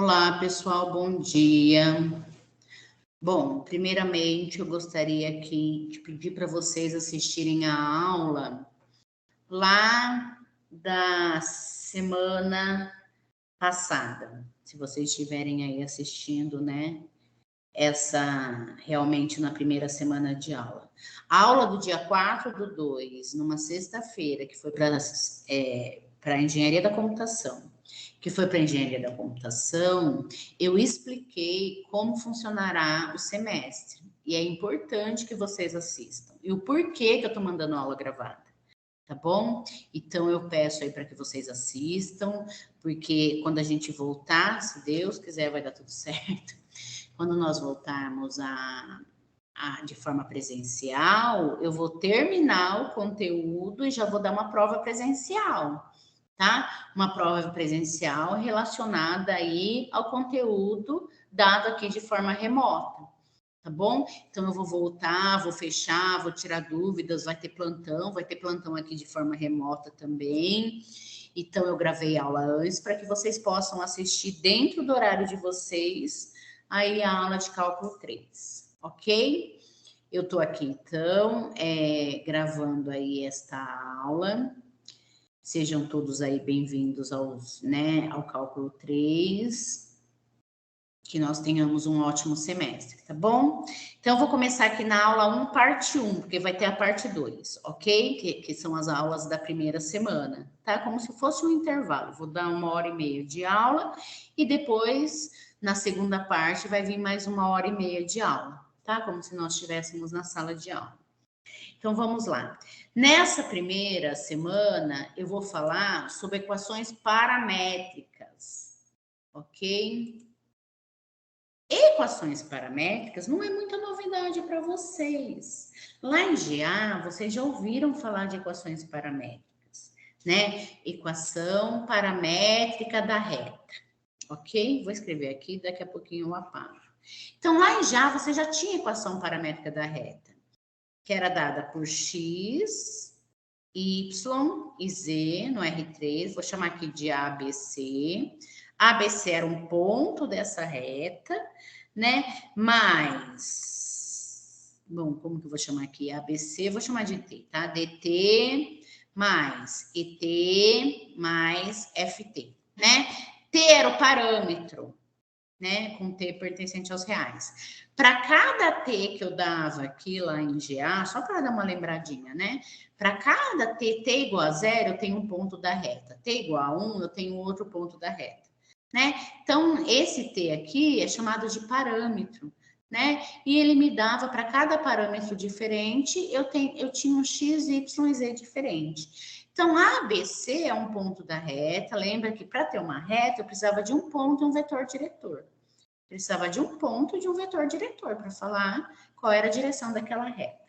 Olá, pessoal, bom dia. Bom, primeiramente eu gostaria aqui de pedir para vocês assistirem a aula lá da semana passada. Se vocês estiverem aí assistindo, né? Essa realmente na primeira semana de aula. A aula do dia 4/2, numa sexta-feira, que foi para engenharia da computação, eu expliquei como funcionará o semestre. E é importante que vocês assistam. E o porquê que eu estou mandando aula gravada, tá bom? Então eu peço aí para que vocês assistam, porque quando a gente voltar, se Deus quiser, vai dar tudo certo. Quando nós voltarmos de forma presencial, eu vou terminar o conteúdo e já vou dar uma prova presencial, tá? Uma prova presencial relacionada aí ao conteúdo dado aqui de forma remota, tá bom? Então eu vou voltar, vou fechar, vou tirar dúvidas, vai ter plantão aqui de forma remota também. Então eu gravei aula antes para que vocês possam assistir dentro do horário de vocês aí a aula de cálculo 3, ok? Eu estou aqui então gravando aí esta aula. Sejam todos aí bem-vindos ao cálculo 3, que nós tenhamos um ótimo semestre, tá bom? Então, eu vou começar aqui na aula 1, parte 1, porque vai ter a parte 2, ok? Que são as aulas da primeira semana, tá? Como se fosse um intervalo. Vou dar 1h30 de aula e depois, na segunda parte, vai vir mais 1h30 de aula, tá? Como se nós estivéssemos na sala de aula. Então, vamos lá. Nessa primeira semana, eu vou falar sobre equações paramétricas, ok? Equações paramétricas não é muita novidade para vocês. Lá em GA, vocês já ouviram falar de equações paramétricas, né? Equação paramétrica da reta, ok? Vou escrever aqui, daqui a pouquinho eu apago. Então, lá em GA, você já tinha equação paramétrica da reta, que era dada por x, y e z no R3, vou chamar aqui de ABC. ABC era um ponto dessa reta, né? Mais, bom, como que eu vou chamar aqui? ABC, vou chamar de t, tá? DT mais ET mais FT, né? T era o parâmetro, né? Com t pertencente aos reais. Para cada t que eu dava aqui lá em GA, só para dar uma lembradinha, né? Para cada t igual a 0, eu tenho um ponto da reta. T igual a 1, eu tenho outro ponto da reta, né? Então, esse t aqui é chamado de parâmetro, né? E ele me dava, para cada parâmetro diferente, eu tinha um x, y e z diferente. Então, a ABC é um ponto da reta. Lembra que para ter uma reta, eu precisava de um ponto e um vetor diretor. Precisava de um ponto e de um vetor diretor para falar qual era a direção daquela reta,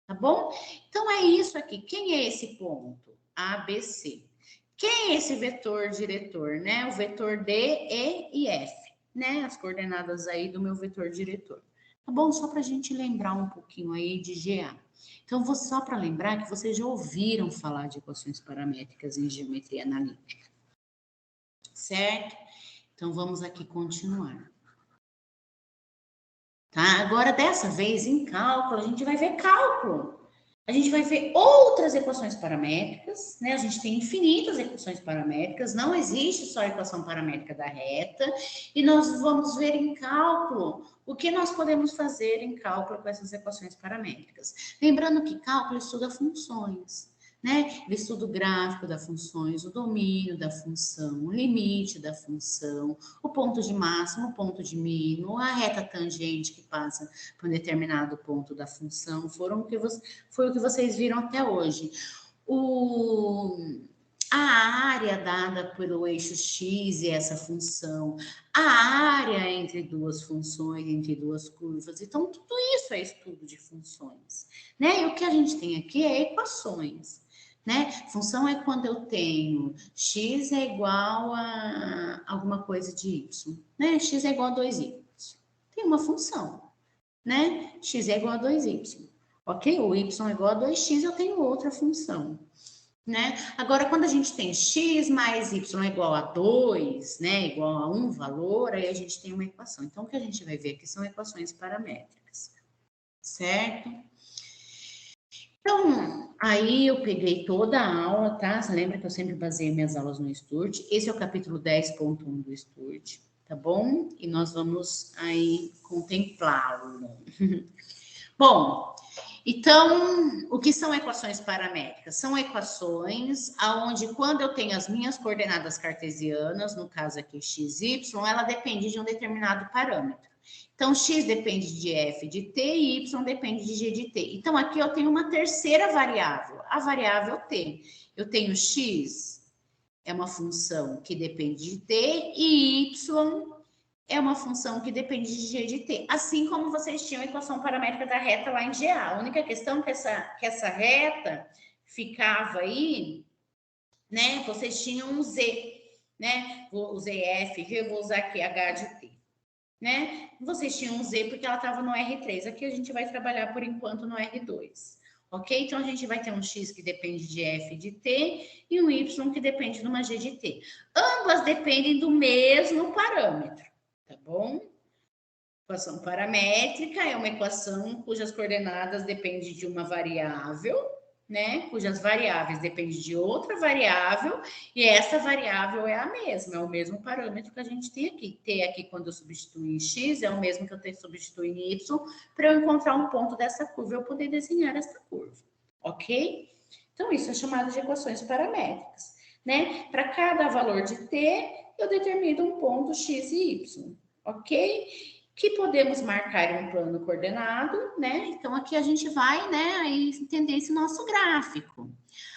tá bom? Então, é isso aqui. Quem é esse ponto? ABC. Quem é esse vetor diretor, né? O vetor D, E e F, né? As coordenadas aí do meu vetor diretor. Tá bom? Só para a gente lembrar um pouquinho aí de GA. Então, vou só para lembrar que vocês já ouviram falar de equações paramétricas em geometria analítica. Certo? Então, vamos aqui continuar. Tá? Agora, dessa vez, em cálculo, a gente vai ver cálculo. A gente vai ver outras equações paramétricas, né? A gente tem infinitas equações paramétricas, não existe só a equação paramétrica da reta, e nós vamos ver em cálculo o que nós podemos fazer em cálculo com essas equações paramétricas. Lembrando que cálculo estuda funções, né? Ele estuda o gráfico das funções, o domínio da função, o limite da função, o ponto de máximo, o ponto de mínimo, a reta tangente que passa por um determinado ponto da função. Foi o que vocês viram até hoje. A área dada pelo eixo x e essa função, a área entre duas funções, entre duas curvas. Então, tudo isso é estudo de funções, né? E o que a gente tem aqui é equações. Né? Função é quando eu tenho x é igual a alguma coisa de y, né? X é igual a 2y. Tem uma função, né? X é igual a 2y, ok? O y é igual a 2x, eu tenho outra função. né? Agora, quando a gente tem x mais y igual a 2, né, igual a um valor, aí a gente tem uma equação. Então, o que a gente vai ver aqui são equações paramétricas, certo? Então, aí eu peguei toda a aula, tá? Você lembra que eu sempre baseei minhas aulas no Sturt? Esse é o capítulo 10.1 do Sturt, tá bom? E nós vamos aí contemplá-lo. Bom, então, o que são equações paramétricas? São equações onde, quando eu tenho as minhas coordenadas cartesianas, no caso aqui x, y, ela depende de um determinado parâmetro. Então, x depende de f de t e y depende de g de t. Então, aqui eu tenho uma terceira variável, a variável t. Eu tenho x, é uma função que depende de t, e y é uma função que depende de g de t. Assim como vocês tinham a equação paramétrica da reta lá em GA. A única questão é que essa reta ficava aí, né? Vocês tinham um z, né? Usei f, g, vou usar aqui h de t, né? Vocês tinham um z porque ela estava no R3. Aqui a gente vai trabalhar por enquanto no R2. Ok? Então, a gente vai ter um x que depende de f de t e um y que depende de uma g de t. Ambas dependem do mesmo parâmetro, tá bom? Equação paramétrica é uma equação cujas coordenadas dependem de uma variável, né? Cujas variáveis dependem de outra variável, e essa variável é a mesma, é o mesmo parâmetro que a gente tem aqui. T aqui, quando eu substituo em x, é o mesmo que eu tenho que substituir em y, para eu encontrar um ponto dessa curva, eu poder desenhar essa curva, ok? Então, isso é chamado de equações paramétricas, né? Para cada valor de t, eu determino um ponto x e y, ok? Que podemos marcar em um plano coordenado, né? Então, aqui a gente vai, né, aí entender esse nosso gráfico.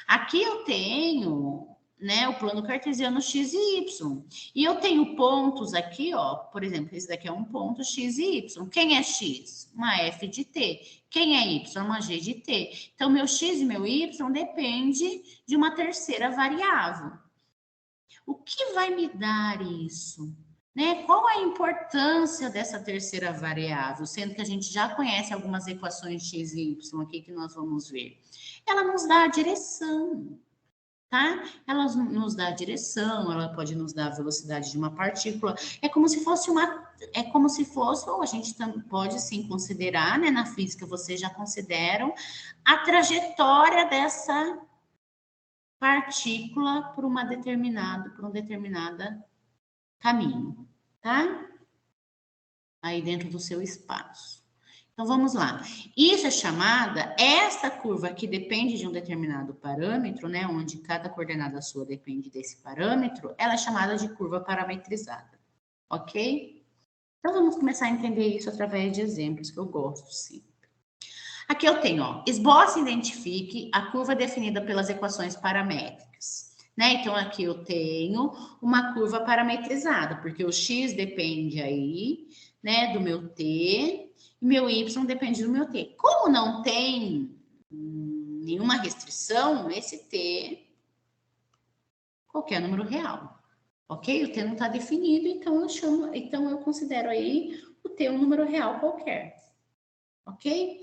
Aqui eu tenho, né, o plano cartesiano x e y. E eu tenho pontos aqui, ó, por exemplo, esse daqui é um ponto x e y. Quem é x? Uma f de t. Quem é y? Uma g de t. Então, meu x e meu y depende de uma terceira variável. O que vai me dar isso? Né? Qual a importância dessa terceira variável, sendo que a gente já conhece algumas equações x e y aqui que nós vamos ver? Ela nos dá a direção, tá? Ela nos dá a direção, ela pode nos dar a velocidade de uma partícula. É como se fosse ou a gente pode sim considerar, né? Na física vocês já consideram a trajetória dessa partícula por um determinado caminho, tá? Aí dentro do seu espaço. Então, vamos lá. Isso é chamada, essa curva aqui depende de um determinado parâmetro, né? Onde cada coordenada sua depende desse parâmetro, ela é chamada de curva parametrizada, ok? Então, vamos começar a entender isso através de exemplos que eu gosto, sim. Aqui eu tenho, ó, esboce e identifique a curva definida pelas equações paramétricas. Né? Então, aqui eu tenho uma curva parametrizada, porque o x depende aí, né, do meu t, e meu y depende do meu t. Como não tem nenhuma restrição, esse t, qualquer número real, ok? O t não está definido, então eu considero aí o t um número real qualquer, ok?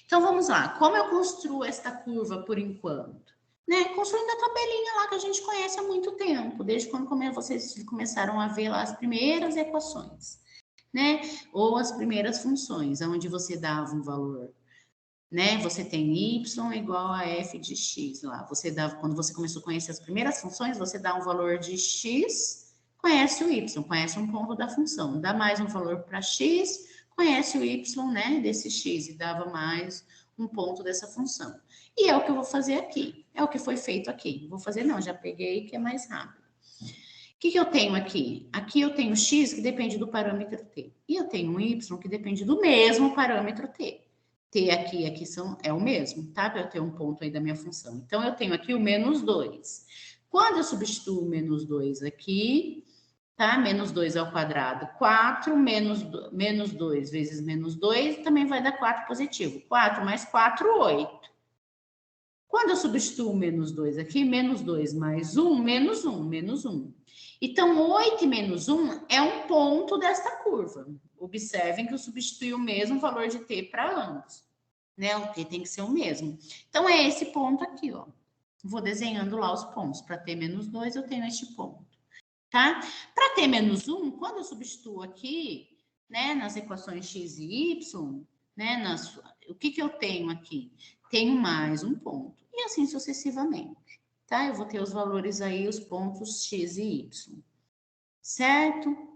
Então, vamos lá. Como eu construo esta curva por enquanto? Né? Construindo a tabelinha lá que a gente conhece há muito tempo, desde quando vocês começaram a ver lá as primeiras equações, né? Ou as primeiras funções, onde você dava um valor, né? Você tem y igual a f de x lá. Quando você começou a conhecer as primeiras funções, você dá um valor de x, conhece o y, conhece um ponto da função, dá mais um valor para x, conhece o y, né, desse x, e dava mais um ponto dessa função. E é o que eu vou fazer aqui, é o que foi feito aqui. Vou fazer não, já peguei que é mais rápido. O que eu tenho aqui? Aqui eu tenho x que depende do parâmetro t, e eu tenho um y que depende do mesmo parâmetro t. T aqui é o mesmo, tá? Para eu ter um ponto aí da minha função. Então, eu tenho aqui o menos 2. Quando eu substituo o menos 2 aqui, tá? Menos 2 ao quadrado, 4, menos 2 vezes menos 2, também vai dar 4 positivo. 4 mais 4, 8. Quando eu substituo o menos 2 aqui, menos 2 mais 1, menos 1, menos 1. Então, 8 e menos 1 é um ponto desta curva. Observem que eu substituí o mesmo valor de t para ambos. Né? O t tem que ser o mesmo. Então, é esse ponto aqui, ó. vou desenhando lá os pontos. Para t menos 2, eu tenho este ponto, tá? Para t menos 1, quando eu substituo aqui, né, nas equações x e y, né, o que eu tenho aqui? Tenho mais um ponto, e assim sucessivamente, tá? Eu vou ter os valores aí, os pontos x e y, certo?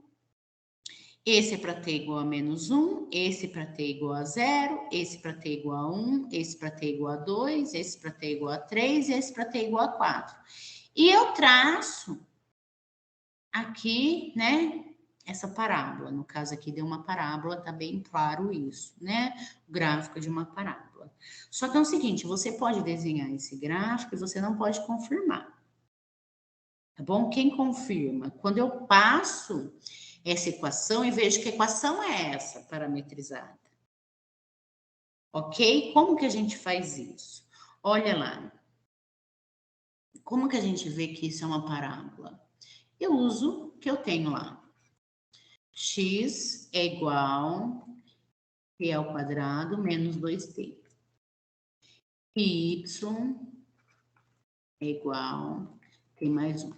Esse é para t igual a menos 1, esse para t igual a 0, esse para t igual a 1, esse para t igual a 2, esse para t igual a 3, esse para t igual a 4. E eu traço aqui, né, essa parábola. No caso aqui deu uma parábola, tá bem claro isso, né? O gráfico de uma parábola. Só que é o seguinte, você pode desenhar esse gráfico e você não pode confirmar. Tá bom? Quem confirma? Quando eu passo essa equação e vejo que a equação é essa, parametrizada. Ok? Como que a gente faz isso? Olha lá. Como que a gente vê que isso é uma parábola? Eu uso o que eu tenho lá. X é igual t ao quadrado menos 2t. Y é igual t mais 1.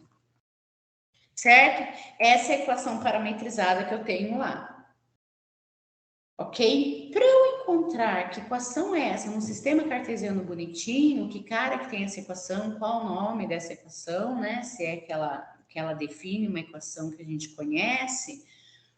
Certo? Essa é a equação parametrizada que eu tenho lá. Ok? Para eu encontrar que equação é essa no sistema cartesiano bonitinho, que cara que tem essa equação, qual o nome dessa equação, né? Se é que ela define uma equação que a gente conhece,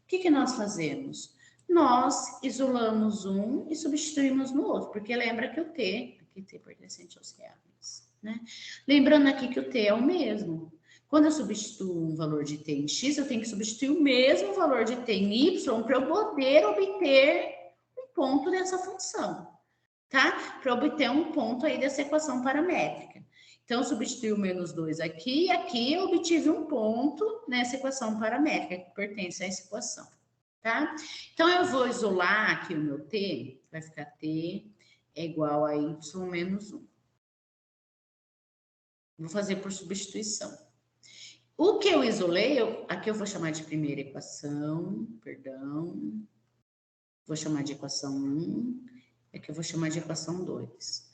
o que nós fazemos? Nós isolamos um e substituímos no outro, porque lembra que o t, aqui t pertencente aos reais, né? Lembrando aqui que o t é o mesmo. Quando eu substituo um valor de t em x, eu tenho que substituir o mesmo valor de t em y para eu poder obter um ponto dessa função, tá? Para obter um ponto aí dessa equação paramétrica. Então, eu substituí o menos 2 aqui, e aqui eu obtive um ponto nessa equação paramétrica que pertence a essa equação, tá? Então, eu vou isolar aqui o meu t, vai ficar t é igual a y menos 1. Vou fazer por substituição. O que eu isolei, aqui eu vou chamar de primeira equação, perdão. Vou chamar de equação 1, aqui eu vou chamar de equação 2.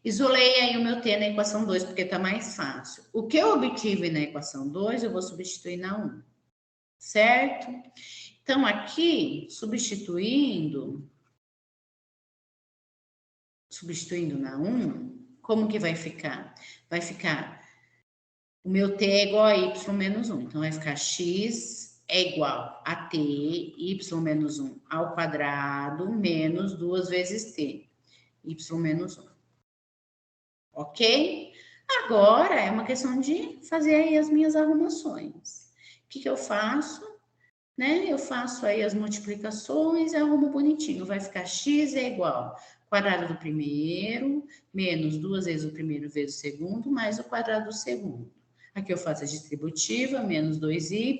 Isolei aí o meu t na equação 2, porque tá mais fácil. O que eu obtive na equação 2, eu vou substituir na 1, certo? Então, aqui, substituindo na 1, como que vai ficar? Vai ficar... O meu t é igual a y menos 1. Então, vai ficar x é igual a t, y menos 1 ao quadrado, menos 2 vezes t, y menos 1. Ok? Agora, é uma questão de fazer aí as minhas arrumações. O que eu faço? Né? Eu faço aí as multiplicações e arrumo bonitinho. Vai ficar x é igual quadrado do primeiro, menos 2 vezes o primeiro vezes o segundo, mais o quadrado do segundo. Aqui eu faço a distributiva, menos 2y,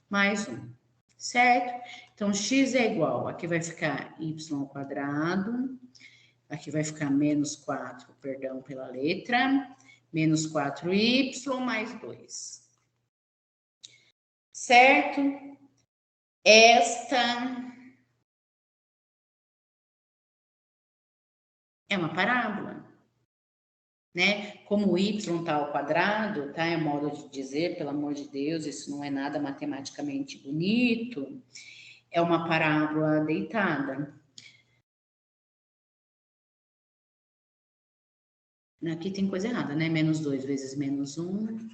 mais 1, certo? Então, x é igual, aqui vai ficar y ao quadrado, aqui vai ficar menos 4, perdão pela letra, menos 4y mais 2. Certo? Esta é uma parábola. Né? Como o y está ao quadrado, tá? É modo de dizer, pelo amor de Deus, isso não é nada matematicamente bonito. É uma parábola deitada. Aqui tem coisa errada, né? Menos 2 vezes menos 1,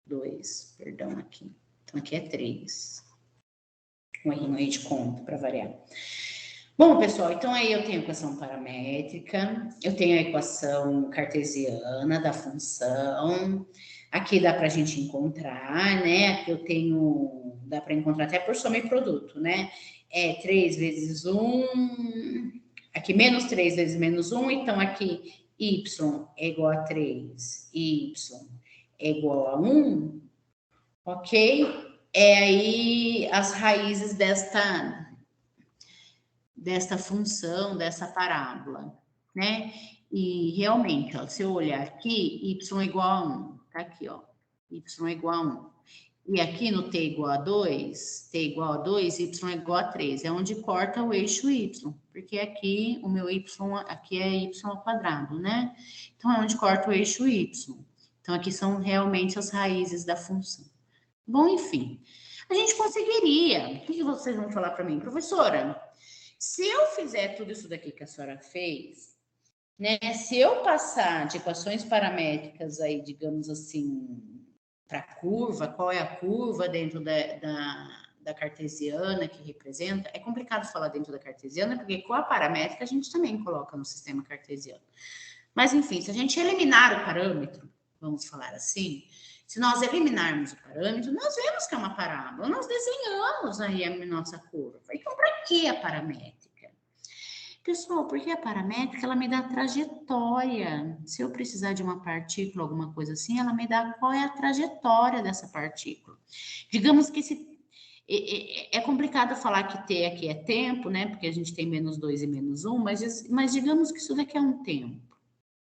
2, perdão, aqui. Então, aqui é 3. Um errinho aí de conta, para variar. Bom, pessoal, então aí eu tenho a equação paramétrica, eu tenho a equação cartesiana da função, aqui dá para a gente encontrar, né? Aqui eu tenho, dá para encontrar até por soma e produto, né? É 3 vezes 1, aqui menos 3 vezes menos 1, então aqui y é igual a 3, y é igual a 1, ok? É aí as raízes desta função, dessa parábola, né? E realmente, ó, se eu olhar aqui, y é igual a 1, tá aqui, ó, y é igual a 1. E aqui no t igual a 2, y é igual a 3, é onde corta o eixo y, porque aqui o meu y, aqui é y ao quadrado, né? Então, é onde corta o eixo y. Então, aqui são realmente as raízes da função. Bom, enfim, a gente conseguiria. O que vocês vão falar para mim? Professora, se eu fizer tudo isso daqui que a senhora fez, né? Se eu passar de equações paramétricas aí, digamos assim, para a curva, qual é a curva dentro da cartesiana que representa, é complicado falar dentro da cartesiana, porque com a paramétrica a gente também coloca no sistema cartesiano. Mas, enfim, se a gente eliminar o parâmetro, vamos falar assim, se nós eliminarmos o parâmetro, nós vemos que é uma parábola, nós desenhamos aí a nossa curva. Então, para que a paramétrica? Pessoal, porque a paramétrica, ela me dá a trajetória. Se eu precisar de uma partícula, alguma coisa assim, ela me dá qual é a trajetória dessa partícula. Digamos que é complicado falar que T aqui é tempo, né? Porque a gente tem -2 e -1, mas digamos que isso daqui é um tempo,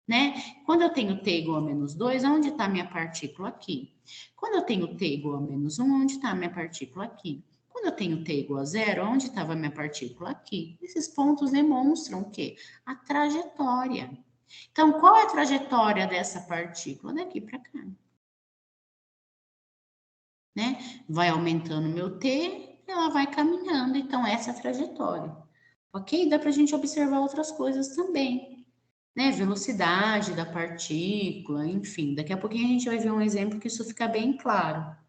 né? Quando eu tenho T igual a -2, onde está a minha partícula? Aqui. Quando eu tenho T igual a -1, onde está a minha partícula? Aqui. Quando eu tenho T igual a 0, onde estava a minha partícula? Aqui. Esses pontos demonstram o quê? A trajetória. Então, qual é a trajetória dessa partícula? Daqui para cá. Né? Vai aumentando o meu T, ela vai caminhando. Então, essa é a trajetória. Ok? Dá para a gente observar outras coisas também. Né? Velocidade da partícula, enfim. Daqui a pouquinho a gente vai ver um exemplo que isso fica bem claro.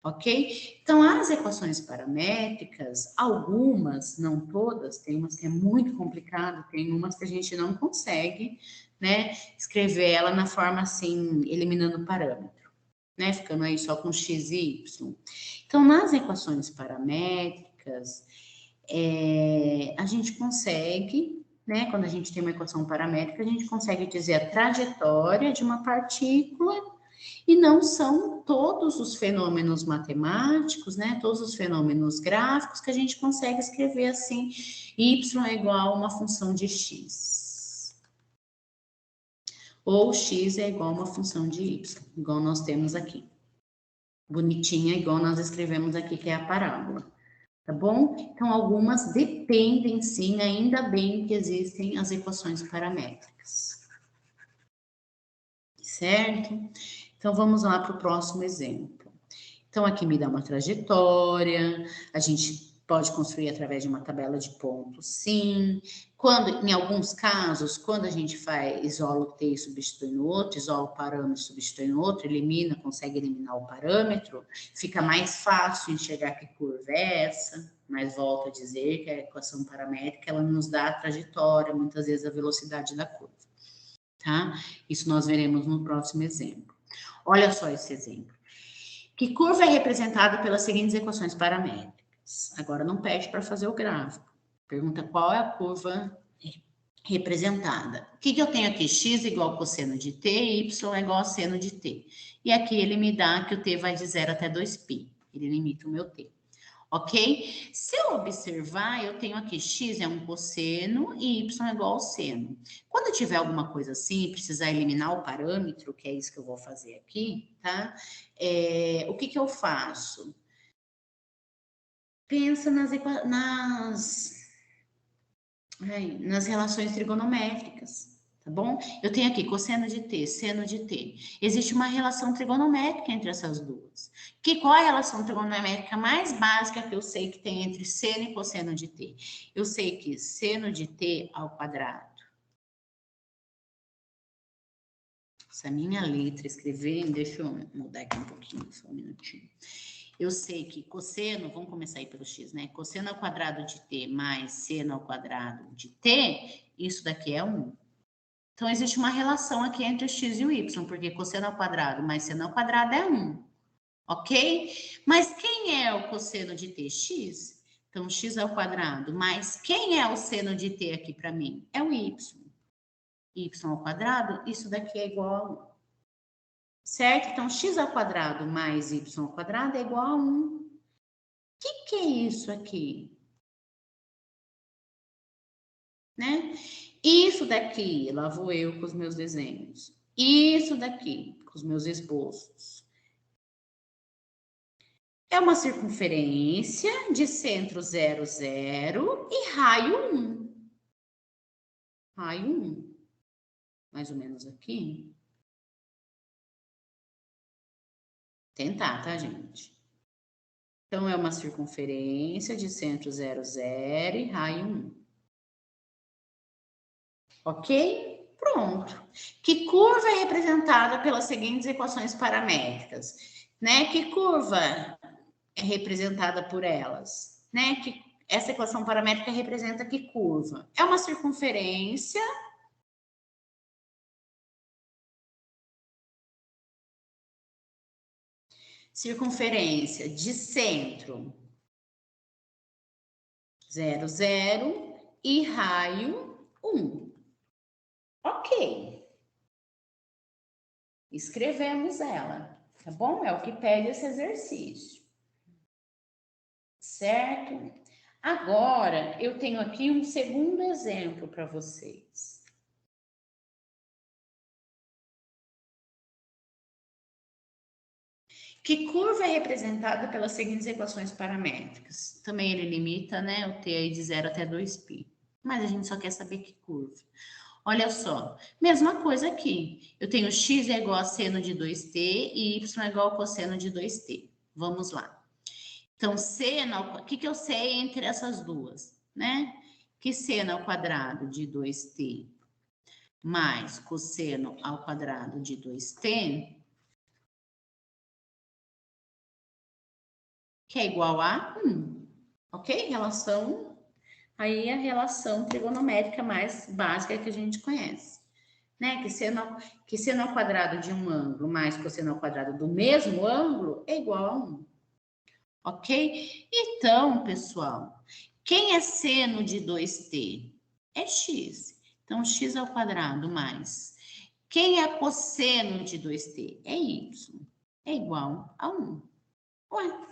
Ok? Então, as equações paramétricas, algumas, não todas, tem umas que é muito complicado, tem umas que a gente não consegue, né, escrever ela na forma assim, eliminando o parâmetro, né, ficando aí só com x e y. Então, nas equações paramétricas, a gente consegue, né, quando a gente tem uma equação paramétrica, a gente consegue dizer a trajetória de uma partícula. E não são todos os fenômenos matemáticos, né? Todos os fenômenos gráficos que a gente consegue escrever assim, y é igual a uma função de x. Ou x é igual a uma função de y, igual nós temos aqui. Bonitinha, igual nós escrevemos aqui, que é a parábola. Tá bom? Então, algumas dependem, sim, ainda bem que existem as equações paramétricas. Certo? Então, vamos lá para o próximo exemplo. Então, aqui me dá uma trajetória, a gente pode construir através de uma tabela de pontos, sim. Em alguns casos, quando a gente isola o T e substitui no outro, isola o parâmetro e substitui no outro, consegue eliminar o parâmetro, fica mais fácil enxergar que curva é essa, mas volto a dizer que a equação paramétrica, ela nos dá a trajetória, muitas vezes a velocidade da curva. Tá? Isso nós veremos no próximo exemplo. Olha só esse exemplo. Que curva é representada pelas seguintes equações paramétricas? Agora não pede para fazer o gráfico. Pergunta qual é a curva representada. O que eu tenho aqui? X igual a cosseno de t, y é igual a seno de t. E aqui ele me dá que o t vai de 0 até 2π. Ele limita o meu t. Ok? Se eu observar, eu tenho aqui x é um cosseno e y é igual ao seno. Quando tiver alguma coisa assim, precisar eliminar o parâmetro, que é isso que eu vou fazer aqui, tá? O que eu faço? Pensa nas relações trigonométricas. Tá bom? Eu tenho aqui cosseno de t, seno de t. Existe uma relação trigonométrica entre essas duas. Qual é a relação trigonométrica mais básica que eu sei que tem entre seno e cosseno de t? Eu sei que seno de t ao quadrado. Essa minha letra escrever, deixa eu mudar aqui um pouquinho, só um minutinho. Eu sei que cosseno, vamos começar aí pelo x, né? Cosseno ao quadrado de t mais seno ao quadrado de t, isso daqui é 1. Então, existe uma relação aqui entre o x e o y, porque cosseno ao quadrado mais seno ao quadrado é 1, ok? Mas quem é o cosseno de t? X. Então, x ao quadrado mais quem é o seno de t aqui para mim? É o y. Y ao quadrado, isso daqui é igual a 1. Certo? Então, x ao quadrado mais y ao quadrado é igual a 1. O que é isso aqui? Né? Isso daqui, lá vou eu com os meus desenhos. Isso daqui, com os meus esboços. É uma circunferência de centro 0, 0 e raio 1. raio 1. Mais ou menos aqui. Tentar, tá, gente? Então, é uma circunferência de centro 0, 0 e raio 1. Ok? Pronto. Que curva é representada pelas seguintes equações paramétricas? Né? Que curva é representada por elas? Né? Que essa equação paramétrica representa que curva? É uma circunferência de centro 0, 0 e raio 1. Ok. Escrevemos ela, tá bom? É o que pede esse exercício. Certo? Agora, eu tenho aqui um segundo exemplo para vocês. Que curva é representada pelas seguintes equações paramétricas? Também ele limita, né, o t aí de 0 até 2π. Mas a gente só quer saber que curva. Olha só, mesma coisa aqui. Eu tenho x é igual a seno de 2t e y é igual a cosseno de 2t. Vamos lá. Então, seno, o que eu sei entre essas duas, né? Que seno ao quadrado de 2t mais cosseno ao quadrado de 2t, que é igual a 1, ok? Relação, aí a relação trigonométrica mais básica que a gente conhece, né? Que seno ao quadrado de um ângulo mais cosseno ao quadrado do mesmo ângulo é igual a 1, ok? Então, pessoal, quem é seno de 2t? É x. Então, x ao quadrado mais. Quem é cosseno de 2t? É y. É igual a 1. Ué,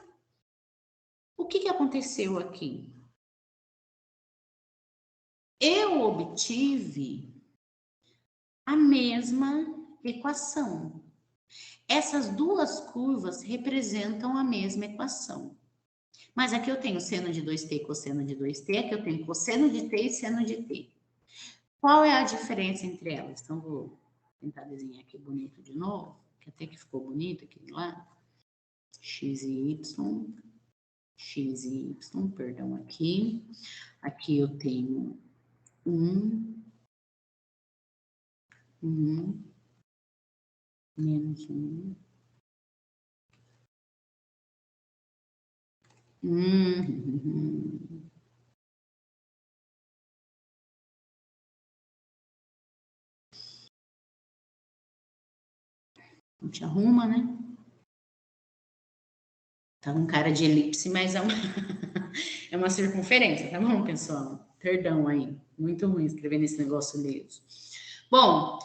o que aconteceu aqui? Eu obtive a mesma equação. Essas duas curvas representam a mesma equação. Mas aqui eu tenho seno de 2t e cosseno de 2t, aqui eu tenho cosseno de t e seno de t. Qual é a diferença entre elas? Então, vou tentar desenhar aqui bonito de novo, que até que ficou bonito aqui do lado. X e y, perdão, aqui. Aqui eu tenho 1, menos 1. A gente arruma, né? Tá com cara de elipse, mas é uma circunferência, tá bom, pessoal? Perdão aí. Muito ruim escrever nesse negócio liso. Bom,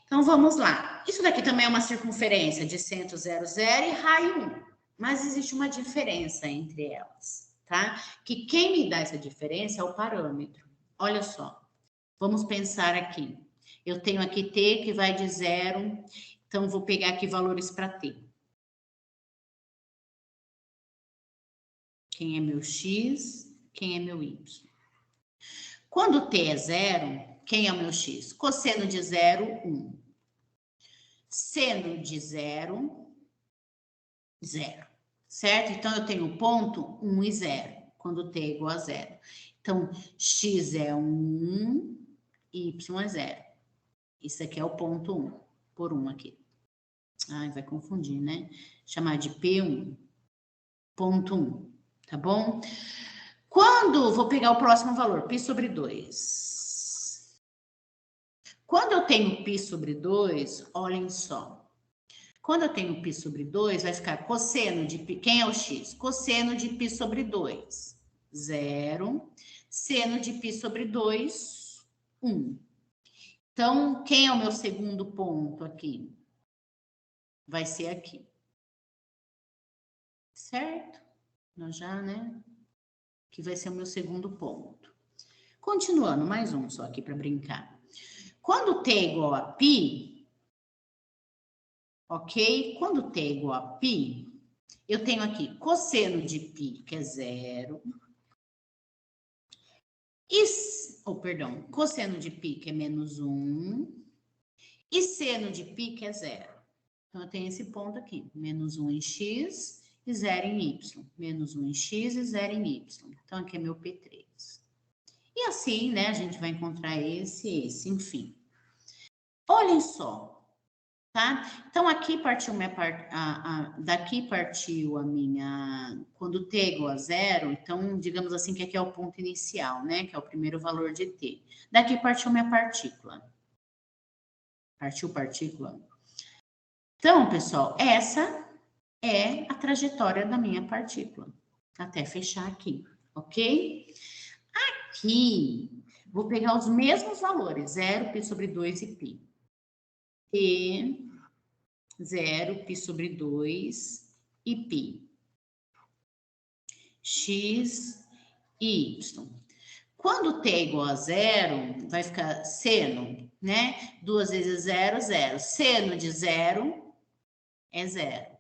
então vamos lá. Isso daqui também é uma circunferência de centro 0, 0 e raio 1. Mas existe uma diferença entre elas, tá? Que quem me dá essa diferença é o parâmetro. Olha só. Vamos pensar aqui. Eu tenho aqui t que vai de 0, então vou pegar aqui valores para t. Quem é meu x, quem é meu y. Quando t é 0, quem é o meu x? Cosseno de 0, 1. Seno de 0, 0. Certo? Então, eu tenho ponto 1 e 0, quando t é igual a 0. Então, x é 1, y é 0. Isso aqui é o ponto 1, por 1 aqui. Ai, vai confundir, né? Chamar de P1, ponto 1, tá bom? Quando, vou pegar o próximo valor, π sobre 2. Quando eu tenho π sobre 2, olhem só. Quando eu tenho π sobre 2, vai ficar cosseno de π, quem é o x? Cosseno de π sobre 2, 0. Seno de π sobre 2, 1. Então, quem é o meu segundo ponto aqui? Vai ser aqui. Certo? Nós já, né? Que vai ser o meu segundo ponto. Continuando, mais um só aqui para brincar. Quando t é igual a π, ok? Quando t é igual a π, eu tenho aqui cosseno de π, que é 0, Cosseno de π que é menos 1 e seno de π que é 0. Então, eu tenho esse ponto aqui, menos 1 em x e 0 em y. Menos 1 em x e 0 em y. Então, aqui é meu P3. E assim, né, a gente vai encontrar esse, enfim. Olhem só, tá? Então, aqui partiu daqui partiu a minha... Quando t é igual a 0, então, digamos assim que aqui é o ponto inicial, né? Que é o primeiro valor de t. Daqui partiu minha partícula. Partiu partícula. Então, pessoal, essa é a trajetória da minha partícula. Até fechar aqui, ok? Aqui, vou pegar os mesmos valores, 0, π sobre 2 e π. T, 0, π sobre 2 e π. X e y. Quando t é igual a 0, vai ficar seno, né? 2 vezes 0, 0. Seno de 0 é 0.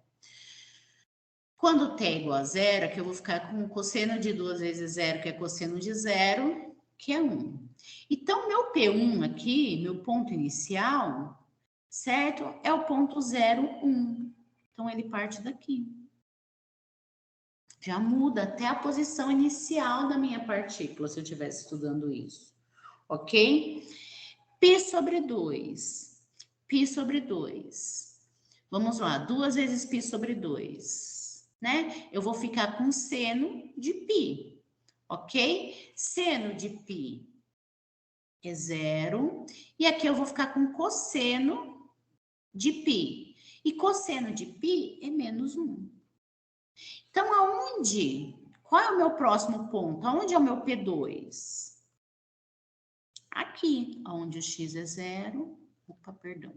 Quando t é igual a 0, aqui eu vou ficar com o cosseno de 2 vezes 0, que é cosseno de 0, que é 1. Então, meu P1 aqui, meu ponto inicial, certo? É o ponto 0, 1. Então, ele parte daqui. Já muda até a posição inicial da minha partícula, se eu estivesse estudando isso. Ok? Π sobre 2. Π sobre 2. Vamos lá, 2 vezes π sobre 2. Né? Eu vou ficar com seno de π, ok? Seno de π é 0, e aqui eu vou ficar com cosseno de π. E cosseno de π é menos 1. Então, qual é o meu próximo ponto? Aonde é o meu P2? Aqui, onde o x é 0. Opa, perdão.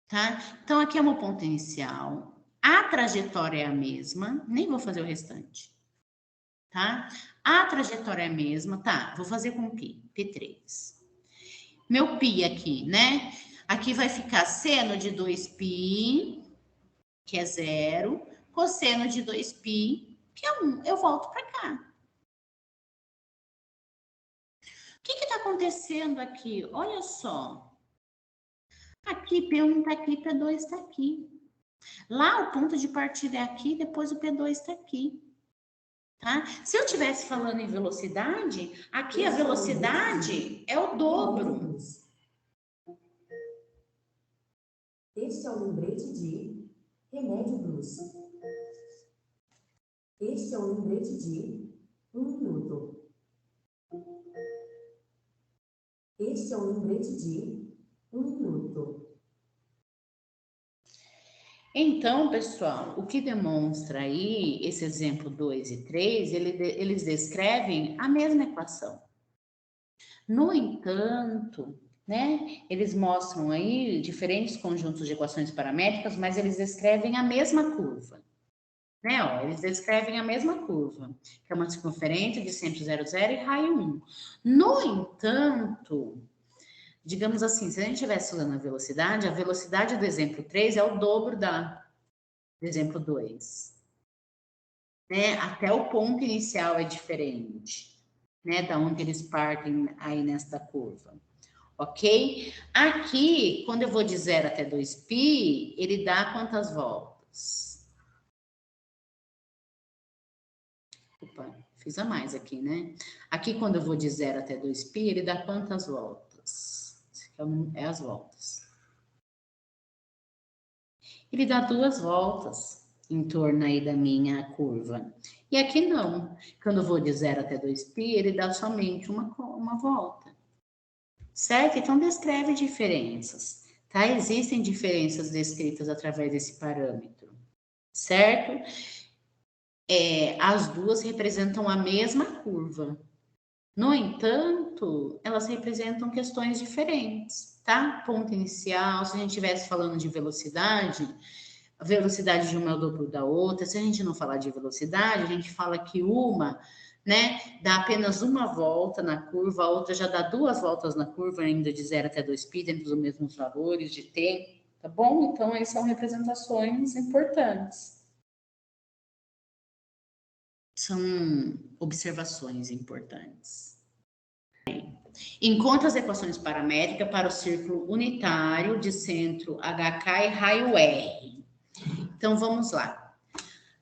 Tá? Então, aqui é o meu ponto inicial. A trajetória é a mesma. Nem vou fazer o restante. Tá? A trajetória é a mesma. Tá, vou fazer com π. P3. Meu π aqui, né? Aqui vai ficar seno de 2π, que é 0. Cosseno de 2π, que é 1. Eu volto para cá. O que está acontecendo aqui? Olha só. Aqui, P1 está aqui, P2 está aqui. Lá, o ponto de partida é aqui, depois o P2 está aqui. Tá? Se eu estivesse falando em velocidade, aqui a velocidade é o dobro. Este é o lembrete de remédio Bruce. Este é o lembrete de 1 minuto. Este é o lembrete de 1 minuto. Então, pessoal, o que demonstra aí, esse exemplo 2 e 3, eles descrevem a mesma equação. No entanto, né, eles mostram aí diferentes conjuntos de equações paramétricas, mas eles descrevem a mesma curva. Né, ó, eles descrevem a mesma curva, que é uma circunferência de centro 0, 0 e raio 1. No entanto, digamos assim, se a gente estivesse estudando a velocidade do exemplo 3 é o dobro do exemplo 2. Né? Até o ponto inicial é diferente, né? Da onde eles partem aí nesta curva. Ok? Aqui, quando eu vou de 0 até 2π, ele dá quantas voltas? Opa, fiz a mais aqui, né? Aqui, quando eu vou de 0 até 2π, ele dá quantas voltas? É as voltas. Ele dá 2 voltas em torno aí da minha curva. E aqui não. Quando eu vou de 0 até 2π, ele dá somente uma volta. Certo? Então, descreve diferenças. Tá? Existem diferenças descritas através desse parâmetro. Certo? As duas representam a mesma curva. No entanto, elas representam questões diferentes, tá? Ponto inicial, se a gente estivesse falando de velocidade, a velocidade de uma é o dobro da outra. Se a gente não falar de velocidade, a gente fala que uma, né, dá apenas uma volta na curva, a outra já dá 2 voltas na curva, ainda de 0 até 2π, dentro dos mesmos valores de t, tá bom? Então, essas são representações importantes. são observações importantes. Encontra as equações paramétricas para o círculo unitário de centro HK e raio R. Então, vamos lá.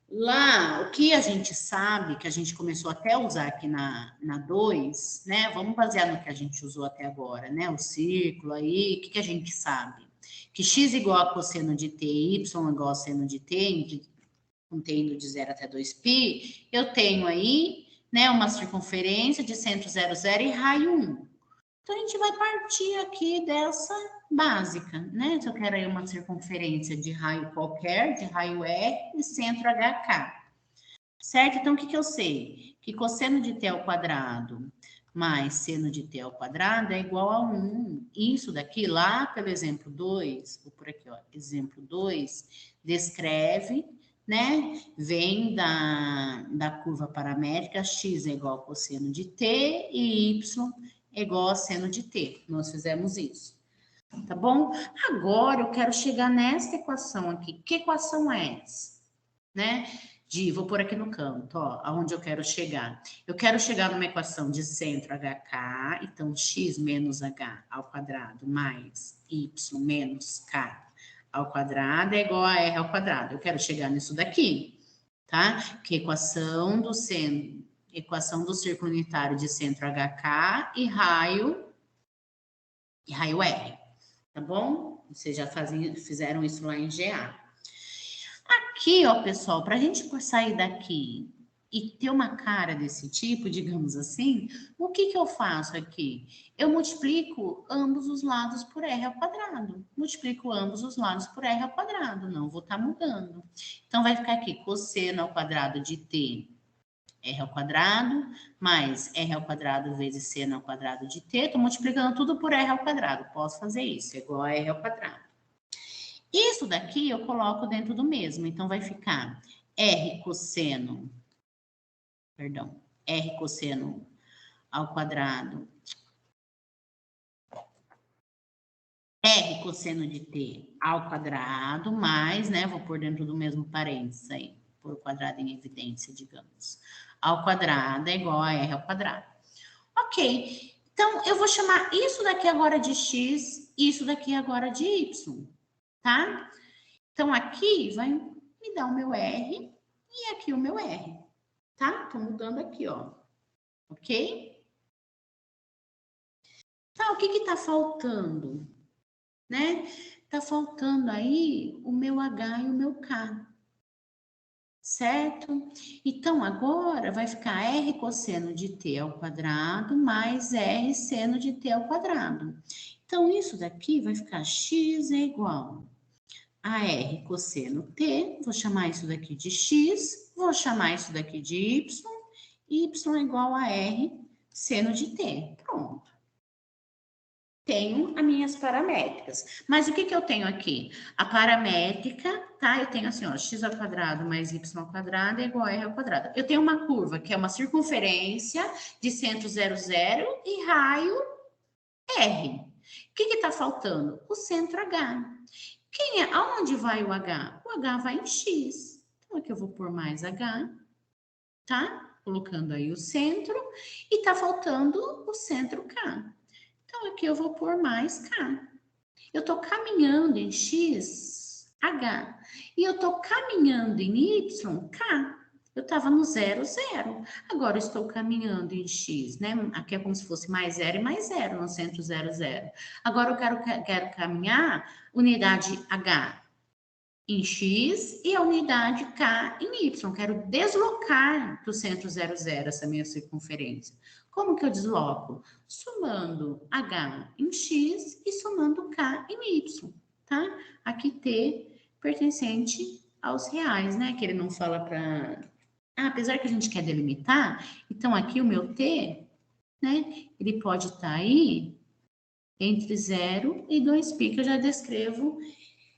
Lá, o que a gente sabe, que a gente começou até a usar aqui na 2, né? Vamos basear no que a gente usou até agora, né? O círculo aí, o que a gente sabe? Que x igual a cosseno de t, y igual a seno de t, contendo de 0 até 2π, eu tenho aí, né, uma circunferência de centro 0, 0 e raio 1. Então, a gente vai partir aqui dessa básica, né? Se eu quero aí uma circunferência de raio qualquer, de raio R e centro HK. Certo? Então, o que eu sei? Que cosseno de t ao quadrado mais seno de t ao quadrado é igual a 1. Isso daqui, lá pelo exemplo 2, vou por aqui, ó, exemplo 2, descreve, né? Vem da curva paramétrica, x é igual a cosseno de t e y é igual a seno de t. Nós fizemos isso. Tá bom? Agora eu quero chegar nessa equação aqui. Que equação é essa? Né? Vou pôr aqui no canto, ó, aonde eu quero chegar. Eu quero chegar numa equação de centro HK, então x menos h ao quadrado mais y menos k ao quadrado é igual a r ao quadrado. Eu quero chegar nisso daqui, tá? Que é equação do círculo unitário de centro HK e raio R, tá bom? Vocês já fizeram isso lá em GA. Aqui, ó, pessoal, para a gente sair daqui e ter uma cara desse tipo, digamos assim, o que eu faço aqui? Eu multiplico ambos os lados por r ao quadrado. Multiplico ambos os lados por r ao quadrado, não vou estar mudando. Então, vai ficar aqui cosseno ao quadrado de t, r ao quadrado, mais r ao quadrado vezes seno ao quadrado de t. Estou multiplicando tudo por r ao quadrado. Posso fazer isso, é igual a r ao quadrado. Isso daqui eu coloco dentro do mesmo. Então, vai ficar r cosseno ao quadrado, r cosseno de t ao quadrado, mais, né, vou pôr dentro do mesmo parênteses aí, pôr o quadrado em evidência, digamos. Ao quadrado é igual a r ao quadrado. Ok, então eu vou chamar isso daqui agora de x, isso daqui agora de y, tá? Então, aqui vai me dar o meu r e aqui o meu r, tá? Tô mudando aqui, ó. Ok? Tá, o que tá faltando? Né? Tá faltando aí o meu h e o meu k. Certo? Então, agora vai ficar r cosseno de t ao quadrado mais r seno de t ao quadrado. Então, isso daqui vai ficar x é igual a r cosseno t, vou chamar isso daqui de x, vou chamar isso daqui de y é igual a r seno de t. Pronto. Tenho as minhas paramétricas. Mas o que eu tenho aqui? A paramétrica, tá? Eu tenho assim, ó, x ao quadrado mais y ao quadrado é igual a r ao quadrado. Eu tenho uma curva que é uma circunferência de centro 0, 0 e raio r. O que tá faltando? O centro h. Aonde vai o H? O H vai em X. Então, aqui eu vou pôr mais H, tá? Colocando aí o centro. E tá faltando o centro K. Então, aqui eu vou pôr mais K. Eu tô caminhando em X, H. E eu tô caminhando em Y, K. Eu estava no 0, 0. Agora eu estou caminhando em X, né? Aqui é como se fosse mais 0 e mais 0 no centro 0, 0. Agora eu quero caminhar unidade H em X e a unidade K em Y. Quero deslocar do centro 0, 0 essa minha circunferência. Como que eu desloco? Somando H em X e somando K em Y, tá? Aqui T pertencente aos reais, né? Que ele não fala para... apesar que a gente quer delimitar, então aqui o meu T, né? Ele pode estar aí entre 0 e 2π, que eu já descrevo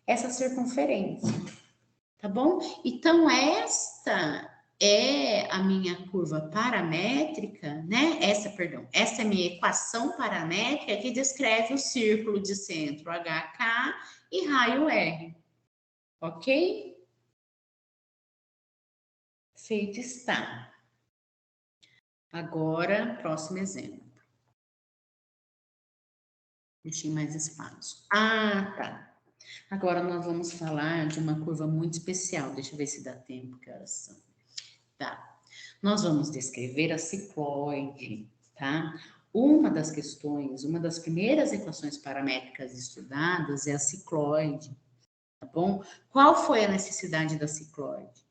essa circunferência, tá bom? Então, esta é a minha curva paramétrica, né? Essa é a minha equação paramétrica que descreve o círculo de centro HK e raio R, ok? Feito está. Agora, próximo exemplo. Deixei mais espaço. Ah, tá. Agora nós vamos falar de uma curva muito especial. Deixa eu ver se dá tempo, que horas são. Tá. Nós vamos descrever a cicloide, tá? Uma das questões, uma das primeiras equações paramétricas estudadas é a cicloide, tá bom? Qual foi a necessidade da cicloide?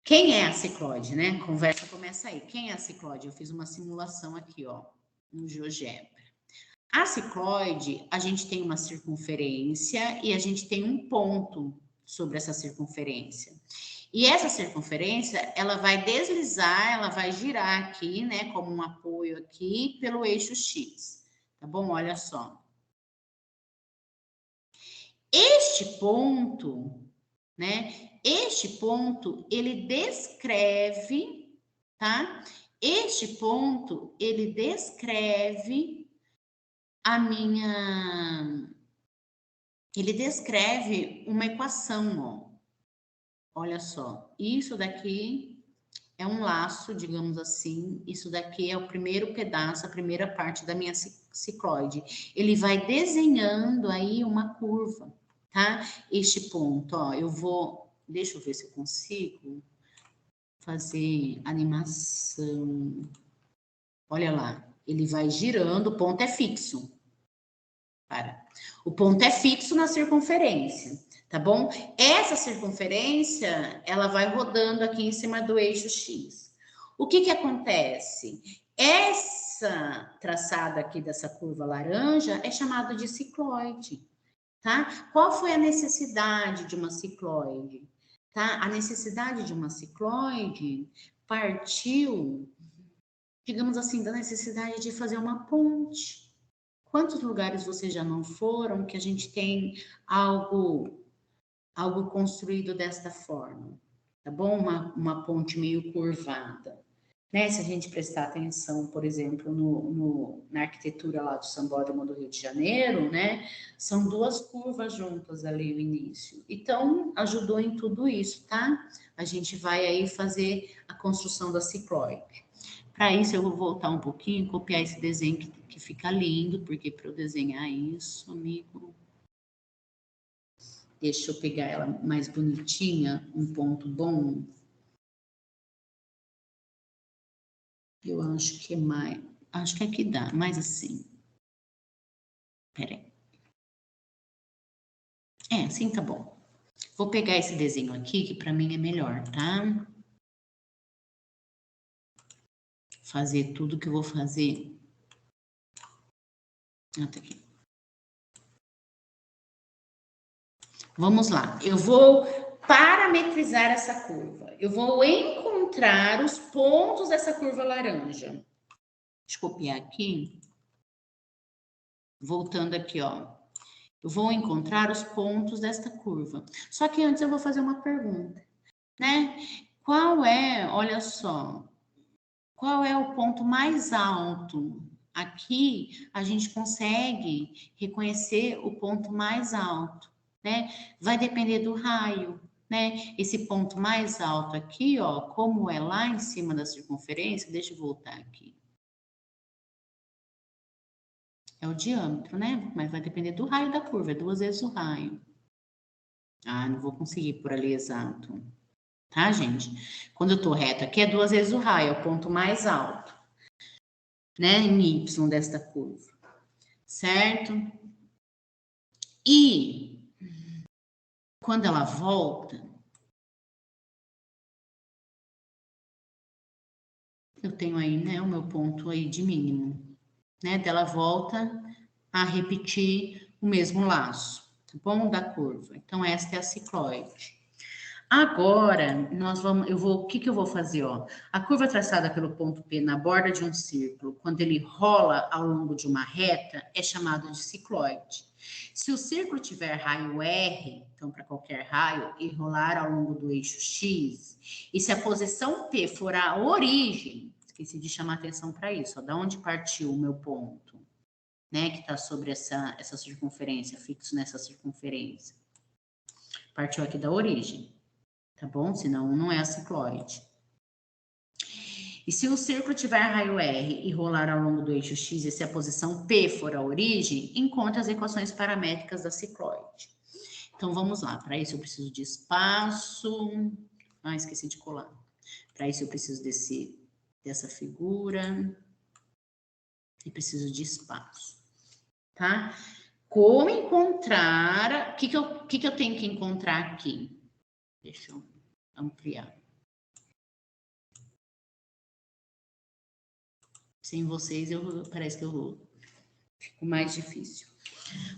Quem é a cicloide, né? Conversa começa aí. Quem é a cicloide? Eu fiz uma simulação aqui, ó, no GeoGebra. A cicloide, a gente tem uma circunferência e a gente tem um ponto sobre essa circunferência. E essa circunferência, ela vai deslizar, ela vai girar aqui, né, como um apoio aqui, pelo eixo X. Tá bom? Olha só. Este ponto, né, este ponto, ele descreve, tá? Este ponto, ele descreve a minha... Ele descreve uma equação, ó. Olha só, isso daqui é um laço, digamos assim, isso daqui é o primeiro pedaço, a primeira parte da minha cicloide. Ele vai desenhando aí uma curva, tá? Este ponto, ó, deixa eu ver se eu consigo fazer animação. Olha lá, ele vai girando, o ponto é fixo. O ponto é fixo na circunferência, tá bom? Essa circunferência, ela vai rodando aqui em cima do eixo X. O que que acontece? Essa traçada aqui dessa curva laranja é chamada de cicloide, tá? Qual foi a necessidade de uma cicloide? Tá? A necessidade de uma cicloide partiu, digamos assim, da necessidade de fazer uma ponte. Quantos lugares vocês já não foram que a gente tem algo construído desta forma? Tá bom? Uma ponte meio curvada. Né? Se a gente prestar atenção, por exemplo, na arquitetura lá do Sambódromo do Rio de Janeiro, né? São duas curvas juntas ali no início. Então, ajudou em tudo isso, tá? A gente vai aí fazer a construção da cicloide. Para isso, eu vou voltar um pouquinho, copiar esse desenho que fica lindo, porque para eu desenhar isso, amigo, deixa eu pegar ela mais bonitinha, um ponto bom. Eu acho que é mais, acho que aqui dá, mais assim. Peraí. Assim tá bom. Vou pegar esse desenho aqui, que para mim é melhor, tá? Fazer tudo que eu vou fazer. Tá aqui. Vamos lá. Eu vou parametrizar essa curva. Eu vou encontrar os pontos dessa curva laranja. Deixa eu copiar aqui. Voltando aqui, ó. Eu vou encontrar os pontos desta curva. Só que antes eu vou fazer uma pergunta, né? Olha só, qual é o ponto mais alto? Aqui a gente consegue reconhecer o ponto mais alto, né? Vai depender do raio, né? Esse ponto mais alto aqui, ó, como é lá em cima da circunferência, deixa eu voltar aqui. É o diâmetro, né? Mas vai depender do raio da curva, é 2 vezes o raio. Ah, não vou conseguir por ali exato. Tá, gente? Quando eu tô reto aqui, é 2 vezes o raio, é o ponto mais alto, né? Em Y desta curva. Certo? E quando ela volta, eu tenho aí, né, o meu ponto aí de mínimo, né? Dela volta a repetir o mesmo laço, tá bom? Da curva. Então, esta é a cicloide. Agora, o que eu vou fazer, ó? A curva traçada pelo ponto P na borda de um círculo, quando ele rola ao longo de uma reta, é chamado de cicloide. Se o círculo tiver raio R, então para qualquer raio, e rolar ao longo do eixo X, e se a posição P for a origem, esqueci de chamar atenção para isso, ó, da onde partiu o meu ponto, né, que está sobre essa circunferência, fixo nessa circunferência. Partiu aqui da origem. Tá bom? Senão não é a cicloide. E se o círculo tiver raio R e rolar ao longo do eixo X, e se a posição P for a origem, encontre as equações paramétricas da cicloide. Então, vamos lá. Para isso, eu preciso de espaço. Ah, esqueci de colar. Para isso, eu preciso dessa figura. E preciso de espaço. Tá? Como encontrar... O que eu tenho que encontrar aqui? Deixa eu ampliar. Sem vocês, parece que eu fico mais difícil.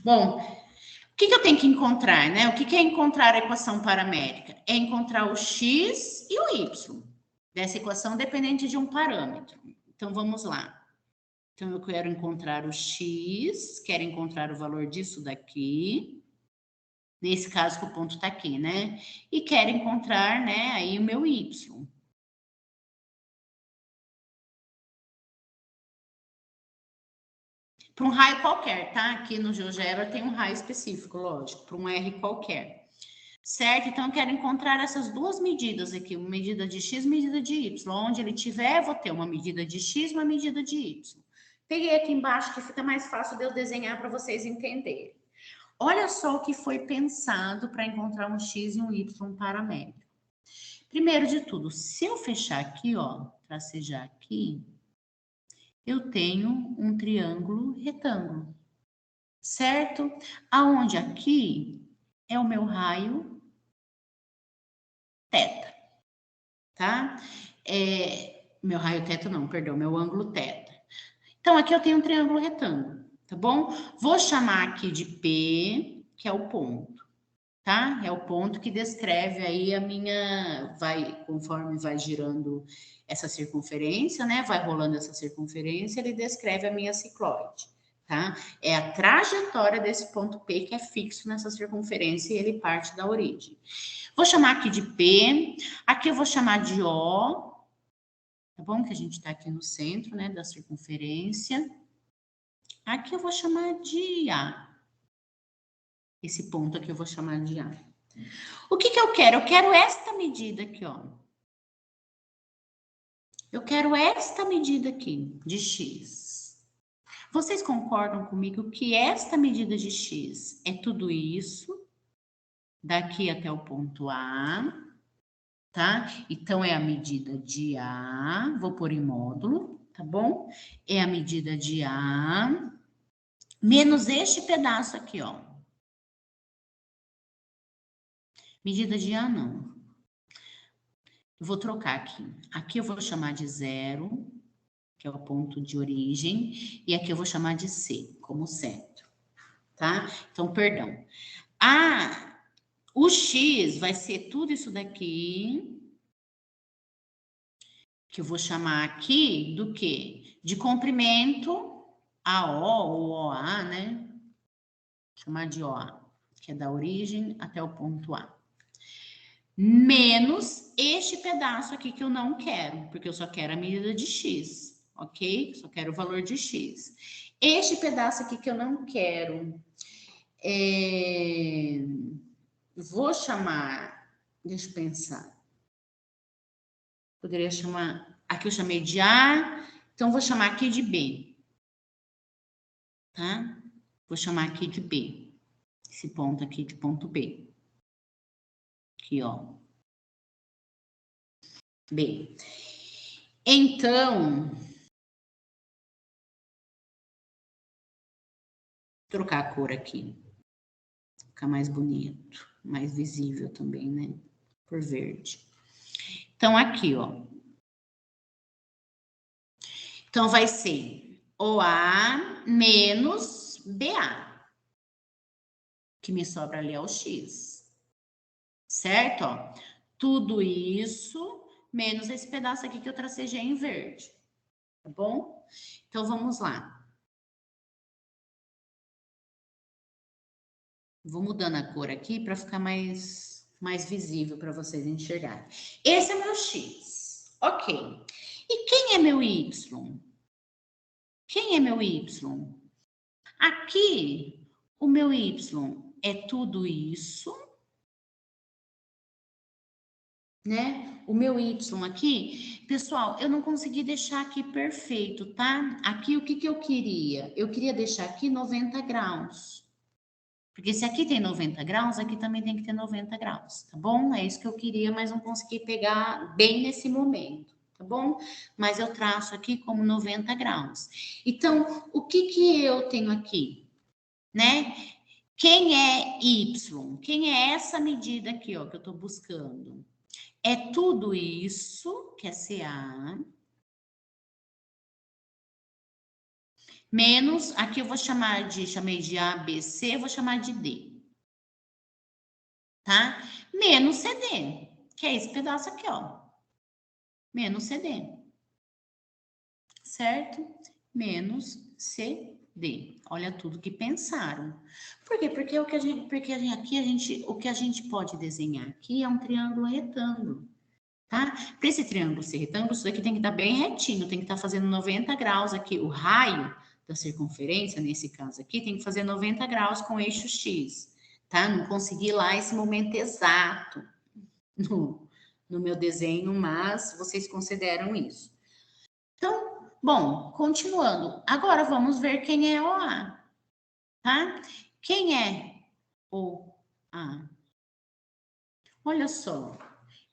Bom, o que eu tenho que encontrar, né? O que é encontrar a equação paramétrica? É encontrar o x e o y dessa equação dependente de um parâmetro. Então, vamos lá. Então, eu quero encontrar o x, quero encontrar o valor disso daqui. Nesse caso, que o ponto está aqui, né? E quero encontrar, né, aí o meu y. Para um raio qualquer, tá? Aqui no GeoGebra tem um raio específico, lógico, para um R qualquer. Certo? Então, eu quero encontrar essas duas medidas aqui, uma medida de x e medida de y. Onde ele tiver, vou ter uma medida de x e uma medida de y. Peguei aqui embaixo, que fica mais fácil de eu desenhar para vocês entenderem. Olha só o que foi pensado para encontrar um x e um y paramétrico. Primeiro de tudo, se eu fechar aqui, ó, tracejar aqui, eu tenho um triângulo retângulo, certo? Aonde aqui é o meu raio θ, tá? Meu raio θ não, perdão, meu ângulo θ. Então, aqui eu tenho um triângulo retângulo, tá bom? Vou chamar aqui de P, que é o ponto, tá? É o ponto que descreve aí a minha... conforme vai girando essa circunferência, né? Vai rolando essa circunferência, ele descreve a minha cicloide, tá? É a trajetória desse ponto P que é fixo nessa circunferência e ele parte da origem. Vou chamar aqui de P, aqui eu vou chamar de O, tá bom? Que a gente tá aqui no centro, né, da circunferência. Aqui eu vou chamar de A. Esse ponto aqui eu vou chamar de A. O que eu quero? Eu quero esta medida aqui, ó. Eu quero esta medida aqui, de x. Vocês concordam comigo que esta medida de x é tudo isso, daqui até o ponto A, tá? Então, é a medida de A, vou pôr em módulo, tá bom? É a medida de A, menos este pedaço aqui, ó. Medida de A, não. Eu vou trocar aqui. Aqui eu vou chamar de 0, que é o ponto de origem, e aqui eu vou chamar de C, como centro, tá? Então, perdão. O X vai ser tudo isso daqui, que eu vou chamar aqui do quê? De comprimento AO ou OA, né? Chamar de OA, que é da origem até o ponto A. Menos este pedaço aqui que eu não quero, porque eu só quero a medida de x, ok? Só quero o valor de x. Este pedaço aqui que eu não quero, vou chamar, deixa eu pensar. Poderia chamar, aqui eu chamei de A, então vou chamar aqui de B, tá? Vou chamar aqui de B, esse ponto aqui de ponto B. Aqui, ó. B. Então, trocar a cor aqui. Ficar mais bonito, mais visível também, né? Por verde. Então, aqui, ó. Então, vai ser OA menos BA. Que me sobra ali é o X. Certo? Ó. Tudo isso menos esse pedaço aqui que eu tracejei em verde. Tá bom? Então, vamos lá. Vou mudando a cor aqui para ficar mais visível para vocês enxergarem. Esse é meu X. Ok. E quem é meu Y? Quem é meu Y? Aqui, o meu Y é tudo isso né? O meu Y aqui, pessoal, eu não consegui deixar aqui perfeito, tá? Aqui, o que que eu queria? Eu queria deixar aqui 90 graus. Porque se aqui tem 90 graus, aqui também tem que ter 90 graus, tá bom? É isso que eu queria, mas não consegui pegar bem nesse momento, tá bom? Mas eu traço aqui como 90 graus. Então, o que que eu tenho aqui, né? Quem é Y? Quem é essa medida aqui, ó, que eu tô buscando? É tudo isso, que é CA, menos, aqui eu vou chamei de A, B, C, eu vou chamar de D, tá? Menos CD, que é esse pedaço aqui, ó. Menos CD, certo? Menos CD. Olha tudo que pensaram. Por quê? Porque o que o que a gente pode desenhar aqui é um triângulo retângulo. Tá? Para esse triângulo ser retângulo, isso daqui tem que estar bem retinho, tem que estar fazendo 90 graus aqui. O raio da circunferência, nesse caso aqui, tem que fazer 90 graus com eixo X, tá? Não consegui lá esse momento exato no meu desenho, mas vocês consideram isso. Então, bom, continuando. Agora vamos ver quem é OA, tá? Quem é OA? Olha só,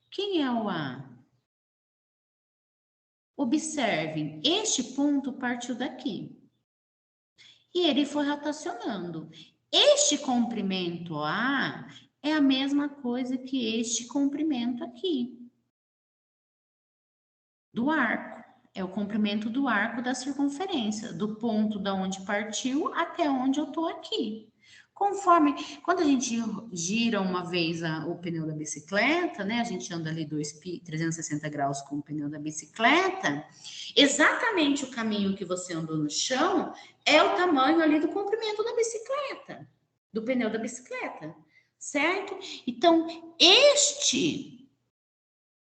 quem é OA? Observem, este ponto partiu daqui. E ele foi rotacionando. Este comprimento A é a mesma coisa que este comprimento aqui. Do arco. É o comprimento do arco da circunferência. Do ponto da onde partiu até onde eu tô aqui. Conforme, quando a gente gira uma vez o pneu da bicicleta, né? A gente anda ali 360 graus com o pneu da bicicleta, exatamente o caminho que você andou no chão é o tamanho ali do comprimento da bicicleta, do pneu da bicicleta, certo? Então, este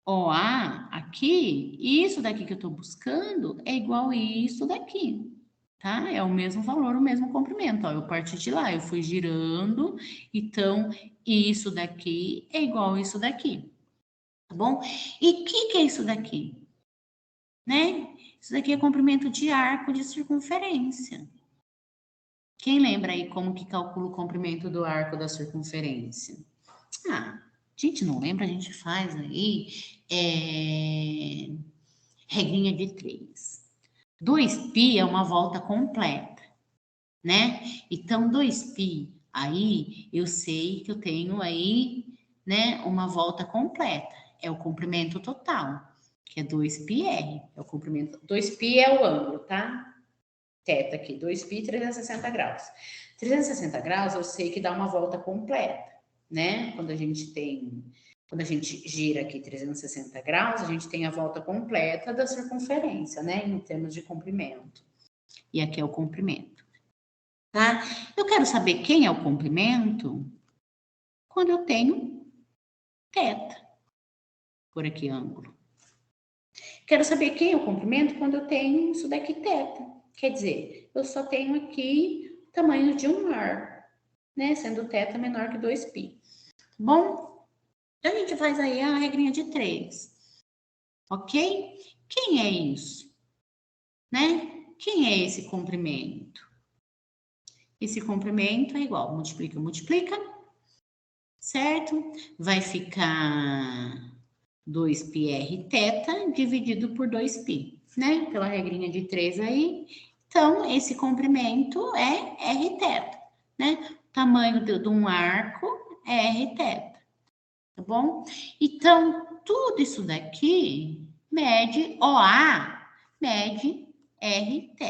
OA aqui, isso daqui que eu estou buscando é igual a isso daqui. Tá? É o mesmo valor, o mesmo comprimento. Ó, eu parti de lá, eu fui girando, então isso daqui é igual a isso daqui, tá bom? E o que é isso daqui? Né? Isso daqui é comprimento de arco de circunferência. Quem lembra aí como que calcula o comprimento do arco da circunferência? Ah, a gente não lembra, a gente faz aí regrinha de 3. 2π é uma volta completa, né? Então, 2π, aí eu sei que eu tenho aí, né, uma volta completa. É o comprimento total, que é 2πr. É o comprimento. 2π é o ângulo, tá? Teta aqui, 2π, 360 graus. 360 graus eu sei que dá uma volta completa, né? Quando a gente gira aqui 360 graus, a gente tem a volta completa da circunferência, né? Em termos de comprimento. E aqui é o comprimento. Tá? Eu quero saber quem é o comprimento quando eu tenho θ. Por aqui, ângulo. Quero saber quem é o comprimento quando eu tenho isso daqui, θ. Quer dizer, eu só tenho aqui o tamanho de um arco, né? Sendo θ menor que 2π. Bom, então a gente faz aí a regrinha de 3. Ok? Quem é isso? Né? Quem é esse comprimento? Esse comprimento é igual, multiplica, multiplica, certo? Vai ficar 2πr θ dividido por 2π, né? Pela regrinha de 3 aí. Então, esse comprimento é rθ, né? O tamanho de um arco é rθ, tá bom? Então, tudo isso daqui mede OA, mede rθ,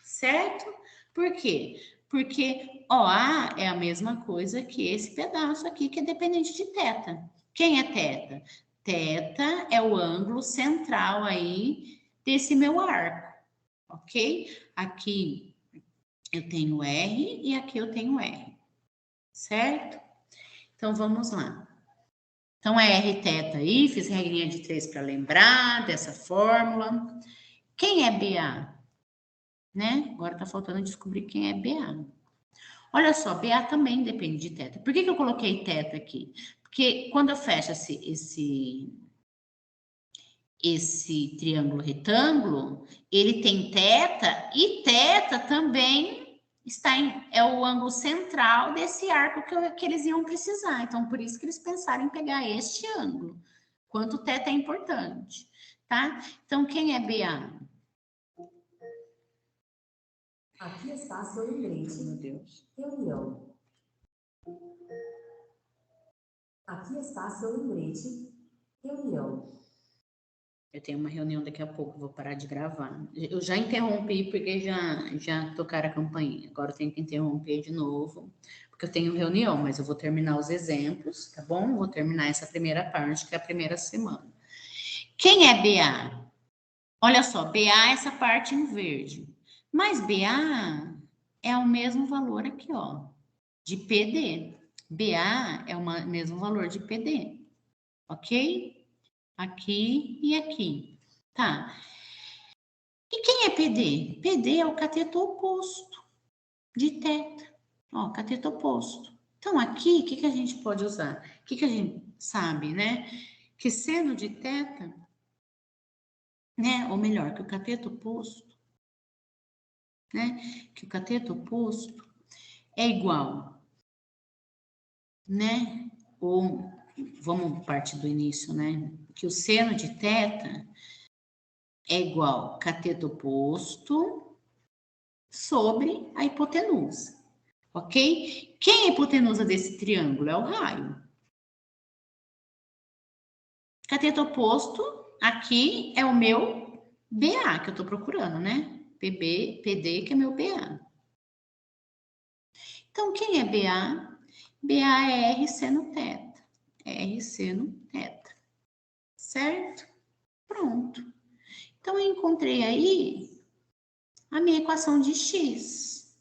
certo? Por quê? Porque OA é a mesma coisa que esse pedaço aqui, que é dependente de θ. Quem é θ? θ é o ângulo central aí desse meu arco, ok? Aqui eu tenho R e aqui eu tenho R, certo? Então, vamos lá. Então, é rθ aí, fiz regrinha de 3 para lembrar dessa fórmula. Quem é BA? Né? Agora tá faltando descobrir quem é BA. Olha só, BA também depende de θ. Por que eu coloquei θ aqui? Porque quando eu fecho esse triângulo retângulo, ele tem θ, e θ também é o ângulo central desse arco que eles iam precisar. Então, por isso que eles pensaram em pegar este ângulo. Quanto θ é importante, tá? Então, quem é BA? Aqui está seu lembrete. Meu Deus. Reunião. Aqui está seu lembrete. Reunião. Eu tenho uma reunião daqui a pouco, vou parar de gravar. Eu já interrompi porque já tocaram a campainha. Agora eu tenho que interromper de novo, porque eu tenho reunião, mas eu vou terminar os exemplos, tá bom? Vou terminar essa primeira parte, que é a primeira semana. Quem é BA? Olha só, BA é essa parte em verde. Mas BA é o mesmo valor aqui, ó, de PD. BA é o mesmo valor de PD, ok? Aqui e aqui, tá? E quem é PD? PD é o cateto oposto de θ, ó, cateto oposto. Então, aqui, o que a gente pode usar? O que a gente sabe, né? Que seno de θ, né? Ou melhor, que o cateto oposto, né? Que o cateto oposto é igual, né? Ou, vamos partir do início, né? Que o seno de θ é igual cateto oposto sobre a hipotenusa, ok? Quem é a hipotenusa desse triângulo? É o raio. Cateto oposto, aqui é o meu BA, que eu estou procurando, né? PB, PD, que é meu BA. Então, quem é BA? BA é R seno θ. R seno θ. Certo? Pronto. Então, eu encontrei aí a minha equação de X.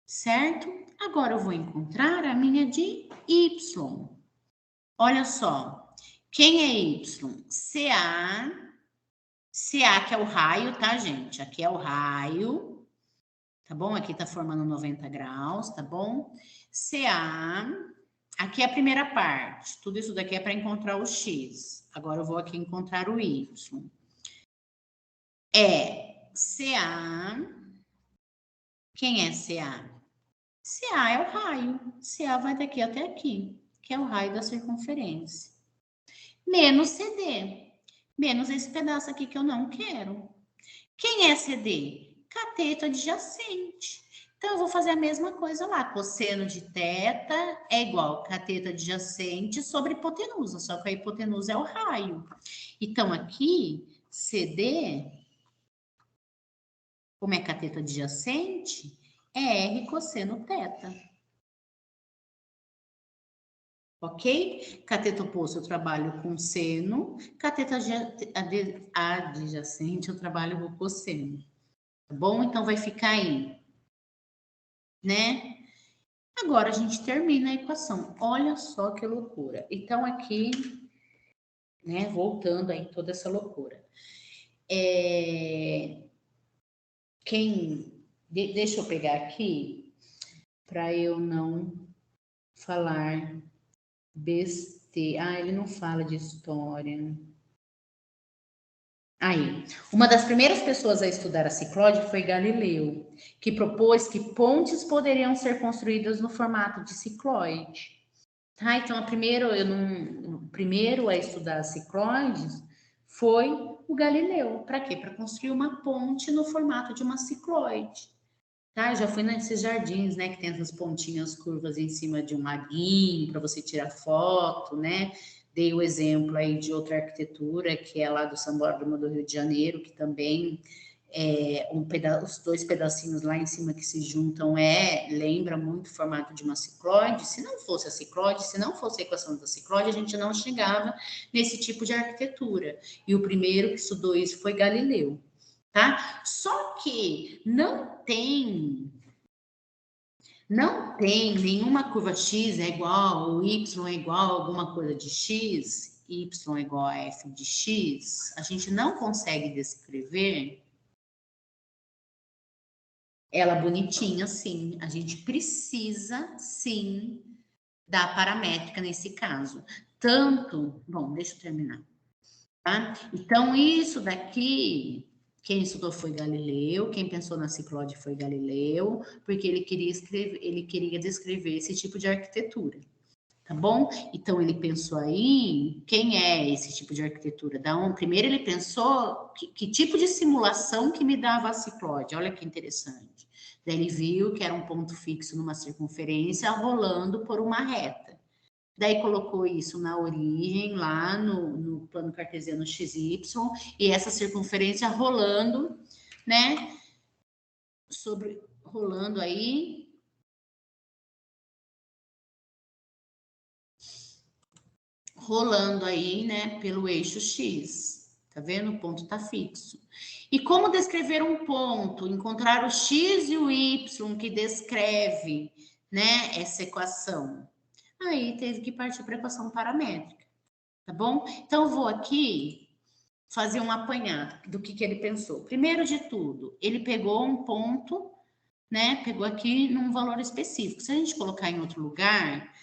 Certo? Agora eu vou encontrar a minha de Y. Olha só. Quem é Y? CA. CA, que é o raio, tá, gente? Aqui é o raio. Tá bom? Aqui tá formando 90 graus, tá bom? CA. Aqui é a primeira parte. Tudo isso daqui é para encontrar o X. Agora eu vou aqui encontrar o Y. É CA. Quem é CA? CA é o raio. CA vai daqui até aqui, que é o raio da circunferência. Menos CD. Menos esse pedaço aqui que eu não quero. Quem é CD? Cateto adjacente. Então, eu vou fazer a mesma coisa lá. Cosseno de θ é igual a cateto adjacente sobre hipotenusa, só que a hipotenusa é o raio. Então, aqui, CD, como é cateto adjacente, é R cosseno θ. Ok? Cateto oposto eu trabalho com seno, cateto adjacente eu trabalho com cosseno. Tá bom? Então, vai ficar aí, né? Agora, a gente termina a equação. Olha só que loucura. Então, aqui, né, voltando aí toda essa loucura. Deixa eu pegar aqui, para eu não falar besteira. Ah, ele não fala de história. Aí, uma das primeiras pessoas a estudar a ciclóide foi Galileu, que propôs que pontes poderiam ser construídas no formato de cicloide. Tá, então, o primeiro a estudar as ciclóides foi o Galileu. Para quê? Para construir uma ponte no formato de uma cicloide. Tá, eu já fui nesses jardins, né, que tem essas pontinhas curvas em cima de um laguinho para você tirar foto, né? Dei o exemplo aí de outra arquitetura, que é lá do Sambódromo do Rio de Janeiro, que também os dois pedacinhos lá em cima que se juntam lembra muito o formato de uma ciclóide. Se não fosse a ciclóide, se não fosse a equação da ciclóide, a gente não chegava nesse tipo de arquitetura. E o primeiro que estudou isso foi Galileu, tá? Só que não tem nenhuma curva x é igual, ou y é igual a alguma coisa de x, y é igual a f de x, a gente não consegue descrever ela bonitinha, sim. A gente precisa, sim, da paramétrica nesse caso. Tanto, bom, deixa eu terminar. Tá? Então, isso daqui, quem estudou foi Galileu, quem pensou na ciclóide foi Galileu, porque ele queria descrever esse tipo de arquitetura. Tá bom? Então ele pensou aí quem é esse tipo de arquitetura. Primeiro ele pensou que tipo de simulação que me dava a ciclóide. Olha que interessante. Daí ele viu que era um ponto fixo numa circunferência rolando por uma reta. Daí colocou isso na origem, lá no plano cartesiano XY, e essa circunferência rolando, né? Rolando aí né, pelo eixo X. Tá vendo? O ponto tá fixo. E como descrever um ponto? Encontrar o X e o Y que descreve, né, essa equação. Aí teve que partir para a equação paramétrica, tá bom? Então, eu vou aqui fazer um apanhado do que ele pensou. Primeiro de tudo, ele pegou um ponto, né, pegou aqui num valor específico. Se a gente colocar em outro lugar,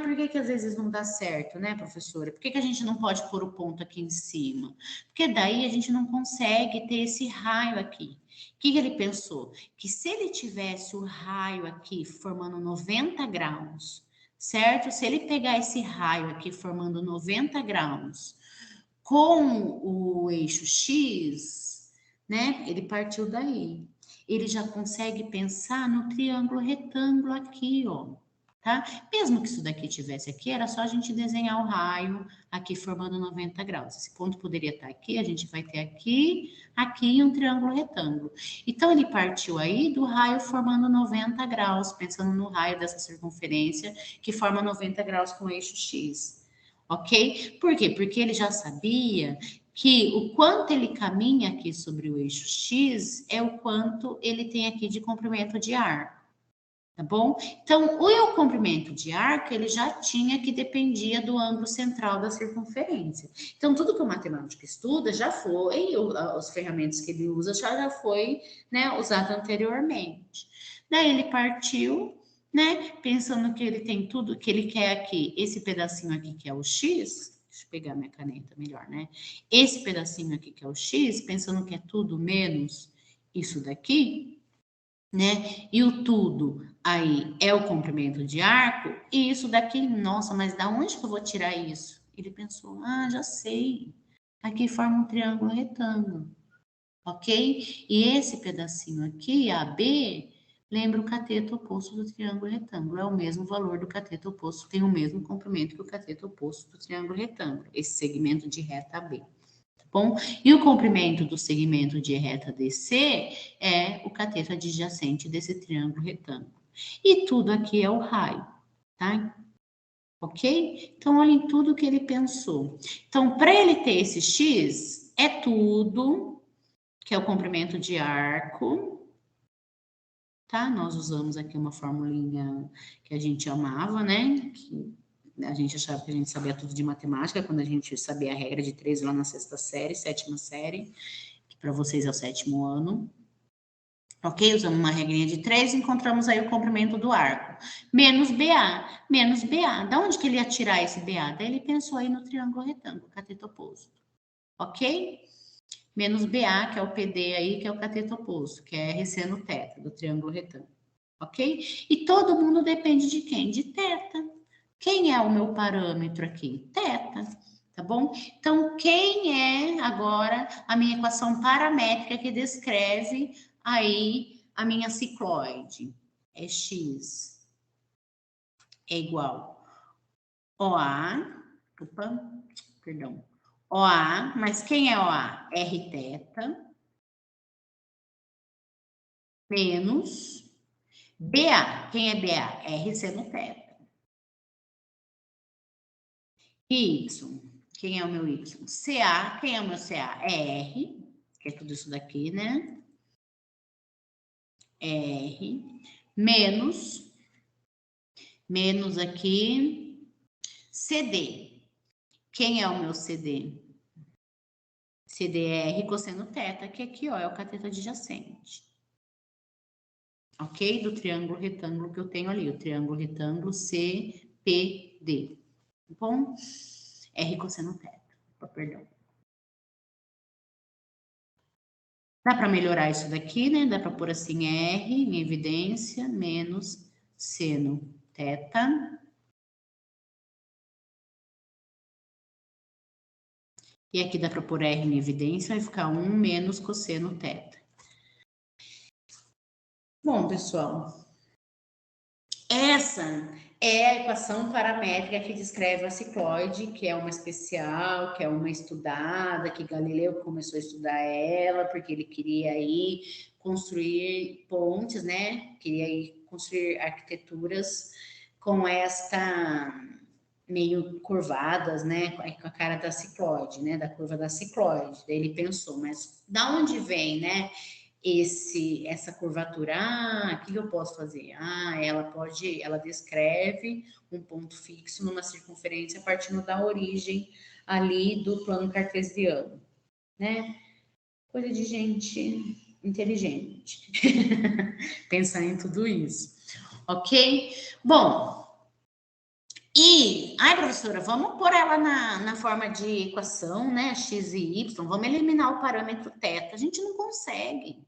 por que às vezes não dá certo, né, professora? Por que a gente não pode pôr o ponto aqui em cima? Porque daí a gente não consegue ter esse raio aqui. O que ele pensou? Que se ele tivesse o raio aqui formando 90 graus, certo? Se ele pegar esse raio aqui formando 90 graus com o eixo X, né? Ele partiu daí. Ele já consegue pensar no triângulo retângulo aqui, ó. Tá? Mesmo que isso daqui tivesse aqui, era só a gente desenhar o raio aqui formando 90 graus. Esse ponto poderia estar aqui, a gente vai ter aqui, aqui um triângulo retângulo. Então, ele partiu aí do raio formando 90 graus, pensando no raio dessa circunferência que forma 90 graus com o eixo X. Ok? Por quê? Porque ele já sabia que o quanto ele caminha aqui sobre o eixo X é o quanto ele tem aqui de comprimento de arco. Tá bom? Então, o comprimento de arco, ele já tinha que dependia do ângulo central da circunferência. Então, tudo que o matemático estuda já foi, os ferramentas que ele usa já foi, né, usado anteriormente. Daí ele partiu, né, pensando que ele tem tudo que ele quer aqui, esse pedacinho aqui que é o X, deixa eu pegar minha caneta melhor, né? Esse pedacinho aqui que é o X, pensando que é tudo menos isso daqui, né? E o tudo aí é o comprimento de arco, e isso daqui, nossa, mas da onde que eu vou tirar isso? Ele pensou, já sei. Aqui forma um triângulo retângulo, ok? E esse pedacinho aqui, AB, lembra o cateto oposto do triângulo retângulo. É o mesmo valor do cateto oposto, tem o mesmo comprimento que o cateto oposto do triângulo retângulo, esse segmento de reta AB. Bom, e o comprimento do segmento de reta DC é o cateto adjacente desse triângulo retângulo. E tudo aqui é o raio, tá? Ok? Então, olhem tudo que ele pensou. Então, para ele ter esse X, é tudo que é o comprimento de arco, tá? Nós usamos aqui uma formulinha que a gente amava, né? Que a gente achava que a gente sabia tudo de matemática, quando a gente sabia a regra de 3 lá na sexta série, sétima série, que para vocês é o sétimo ano. Ok? Usamos uma regrinha de 3, encontramos aí o comprimento do arco. Menos BA. Menos BA. Da onde que ele ia tirar esse BA? Daí ele pensou aí no triângulo retângulo, cateto oposto. Ok? Menos BA, que é o PD aí, que é o cateto oposto, que é RC no teta, do triângulo retângulo. Ok? E todo mundo depende de quem? De teta. Quem é o meu parâmetro aqui? Teta, tá bom? Então, quem é agora a minha equação paramétrica que descreve aí a minha cicloide? É x é igual OA, OA, mas quem é OA? R teta menos BA. Quem é BA? R seno teta. Y. Quem é o meu Y? CA. Quem é o meu CA? É R, que é tudo isso daqui, né? R. Menos aqui, CD. Quem é o meu CD? CDR cosseno teta, que aqui, ó, é o cateto adjacente. ok? Do triângulo retângulo que eu tenho ali, o triângulo retângulo CPD, tá bom? R cosseno θ, perdão. Dá para melhorar isso daqui, né? Dá para pôr assim R em evidência menos seno θ. E aqui dá para pôr R em evidência, vai ficar 1 menos cosseno θ. Bom, pessoal, essa é a equação paramétrica que descreve a cicloide, que é uma especial, que é uma estudada, que Galileu começou a estudar ela, porque ele queria aí construir pontes, né? Queria aí construir arquiteturas com esta meio curvadas, né? Com a cara da cicloide, né? Da curva da cicloide. Daí ele pensou, mas da onde vem, né? Essa curvatura, o que eu posso fazer? Ela descreve um ponto fixo numa circunferência partindo da origem ali do plano cartesiano, né? Coisa de gente inteligente, pensar em tudo isso, ok? Bom, professora, vamos pôr ela na forma de equação, né? X e Y, vamos eliminar o parâmetro θ. A gente não consegue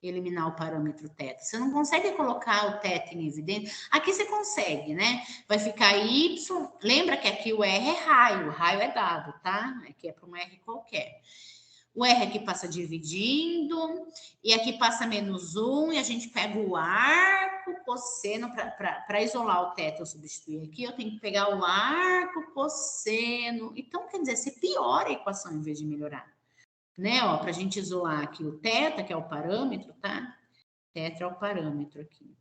eliminar o parâmetro θ. Você não consegue colocar o θ em evidência. Aqui você consegue, né? Vai ficar Y. Lembra que aqui o R é raio. O raio é dado, tá? Aqui é para um R qualquer. O R aqui passa dividindo. E aqui passa menos 1. E a gente pega o arco cosseno. Para isolar o θ, eu substituir aqui. Eu tenho que pegar o arco cosseno. Então, quer dizer, você piora a equação em vez de melhorar. Né, ó, para a gente isolar aqui o θ, que é o parâmetro, tá? θ é o parâmetro aqui.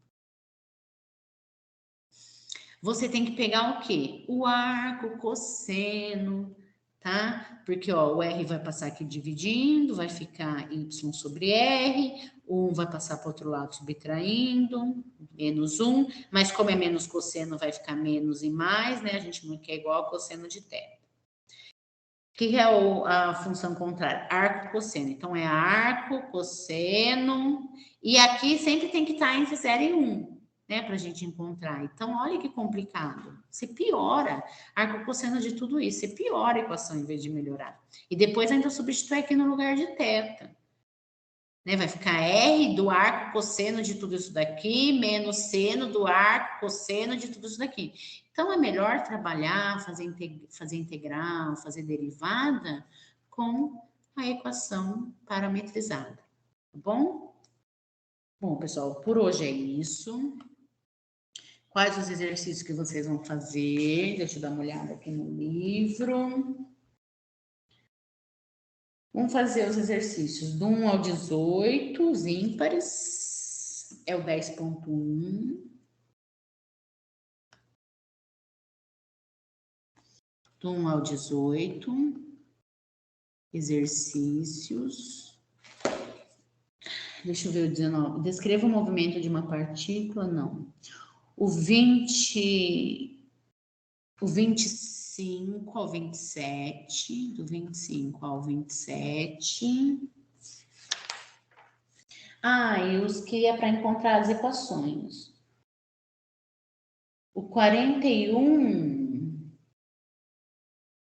Você tem que pegar o quê? O arco cosseno, tá? Porque, ó, o R vai passar aqui dividindo, vai ficar Y sobre R, o 1 vai passar para o outro lado subtraindo, menos 1, mas como é menos cosseno, vai ficar menos e mais, né? A gente não quer igual a cosseno de θ. O que é a função contrária? Arco cosseno. Então, é arco, cosseno. E aqui sempre tem que estar entre 0 e 1, né? Para a gente encontrar. Então, olha que complicado. Você piora arco cosseno de tudo isso. Você piora a equação em vez de melhorar. E depois ainda substitui aqui no lugar de θ. Né? Vai ficar R do arco cosseno de tudo isso daqui, menos seno do arco cosseno de tudo isso daqui. Então, é melhor trabalhar, fazer integral, fazer derivada com a equação parametrizada, tá bom? Bom, pessoal, por hoje é isso. Quais os exercícios que vocês vão fazer? Deixa eu dar uma olhada aqui no livro. Vamos fazer os exercícios do 1 ao 18, os ímpares, é o 10.1. Do 1 ao 18, exercícios. Deixa eu ver o 19. Descreva o movimento de uma partícula, não. O 25 ao 27, do 25 ao 27. E os que é para encontrar as equações. O 41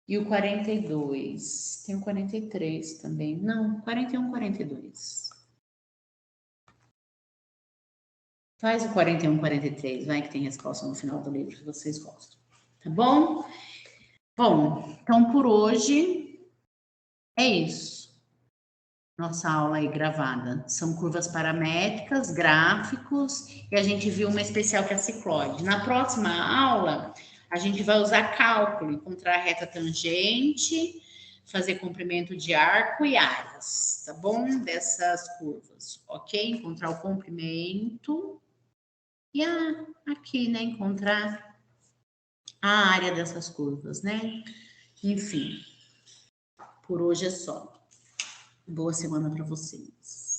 e o 42. Tem o 43 também. Não, 41 e 42. Faz o 41 e 43, vai que tem resposta no final do livro que vocês gostam. Tá bom? Bom, então por hoje é isso. Nossa aula aí gravada. São curvas paramétricas, gráficos, e a gente viu uma especial que é a cicloide. Na próxima aula, a gente vai usar cálculo, encontrar a reta tangente, fazer comprimento de arco e áreas, tá bom? Dessas curvas, ok? Encontrar o comprimento e aqui, né? Encontrar a área dessas curvas, né? Enfim, por hoje é só. Boa semana para vocês.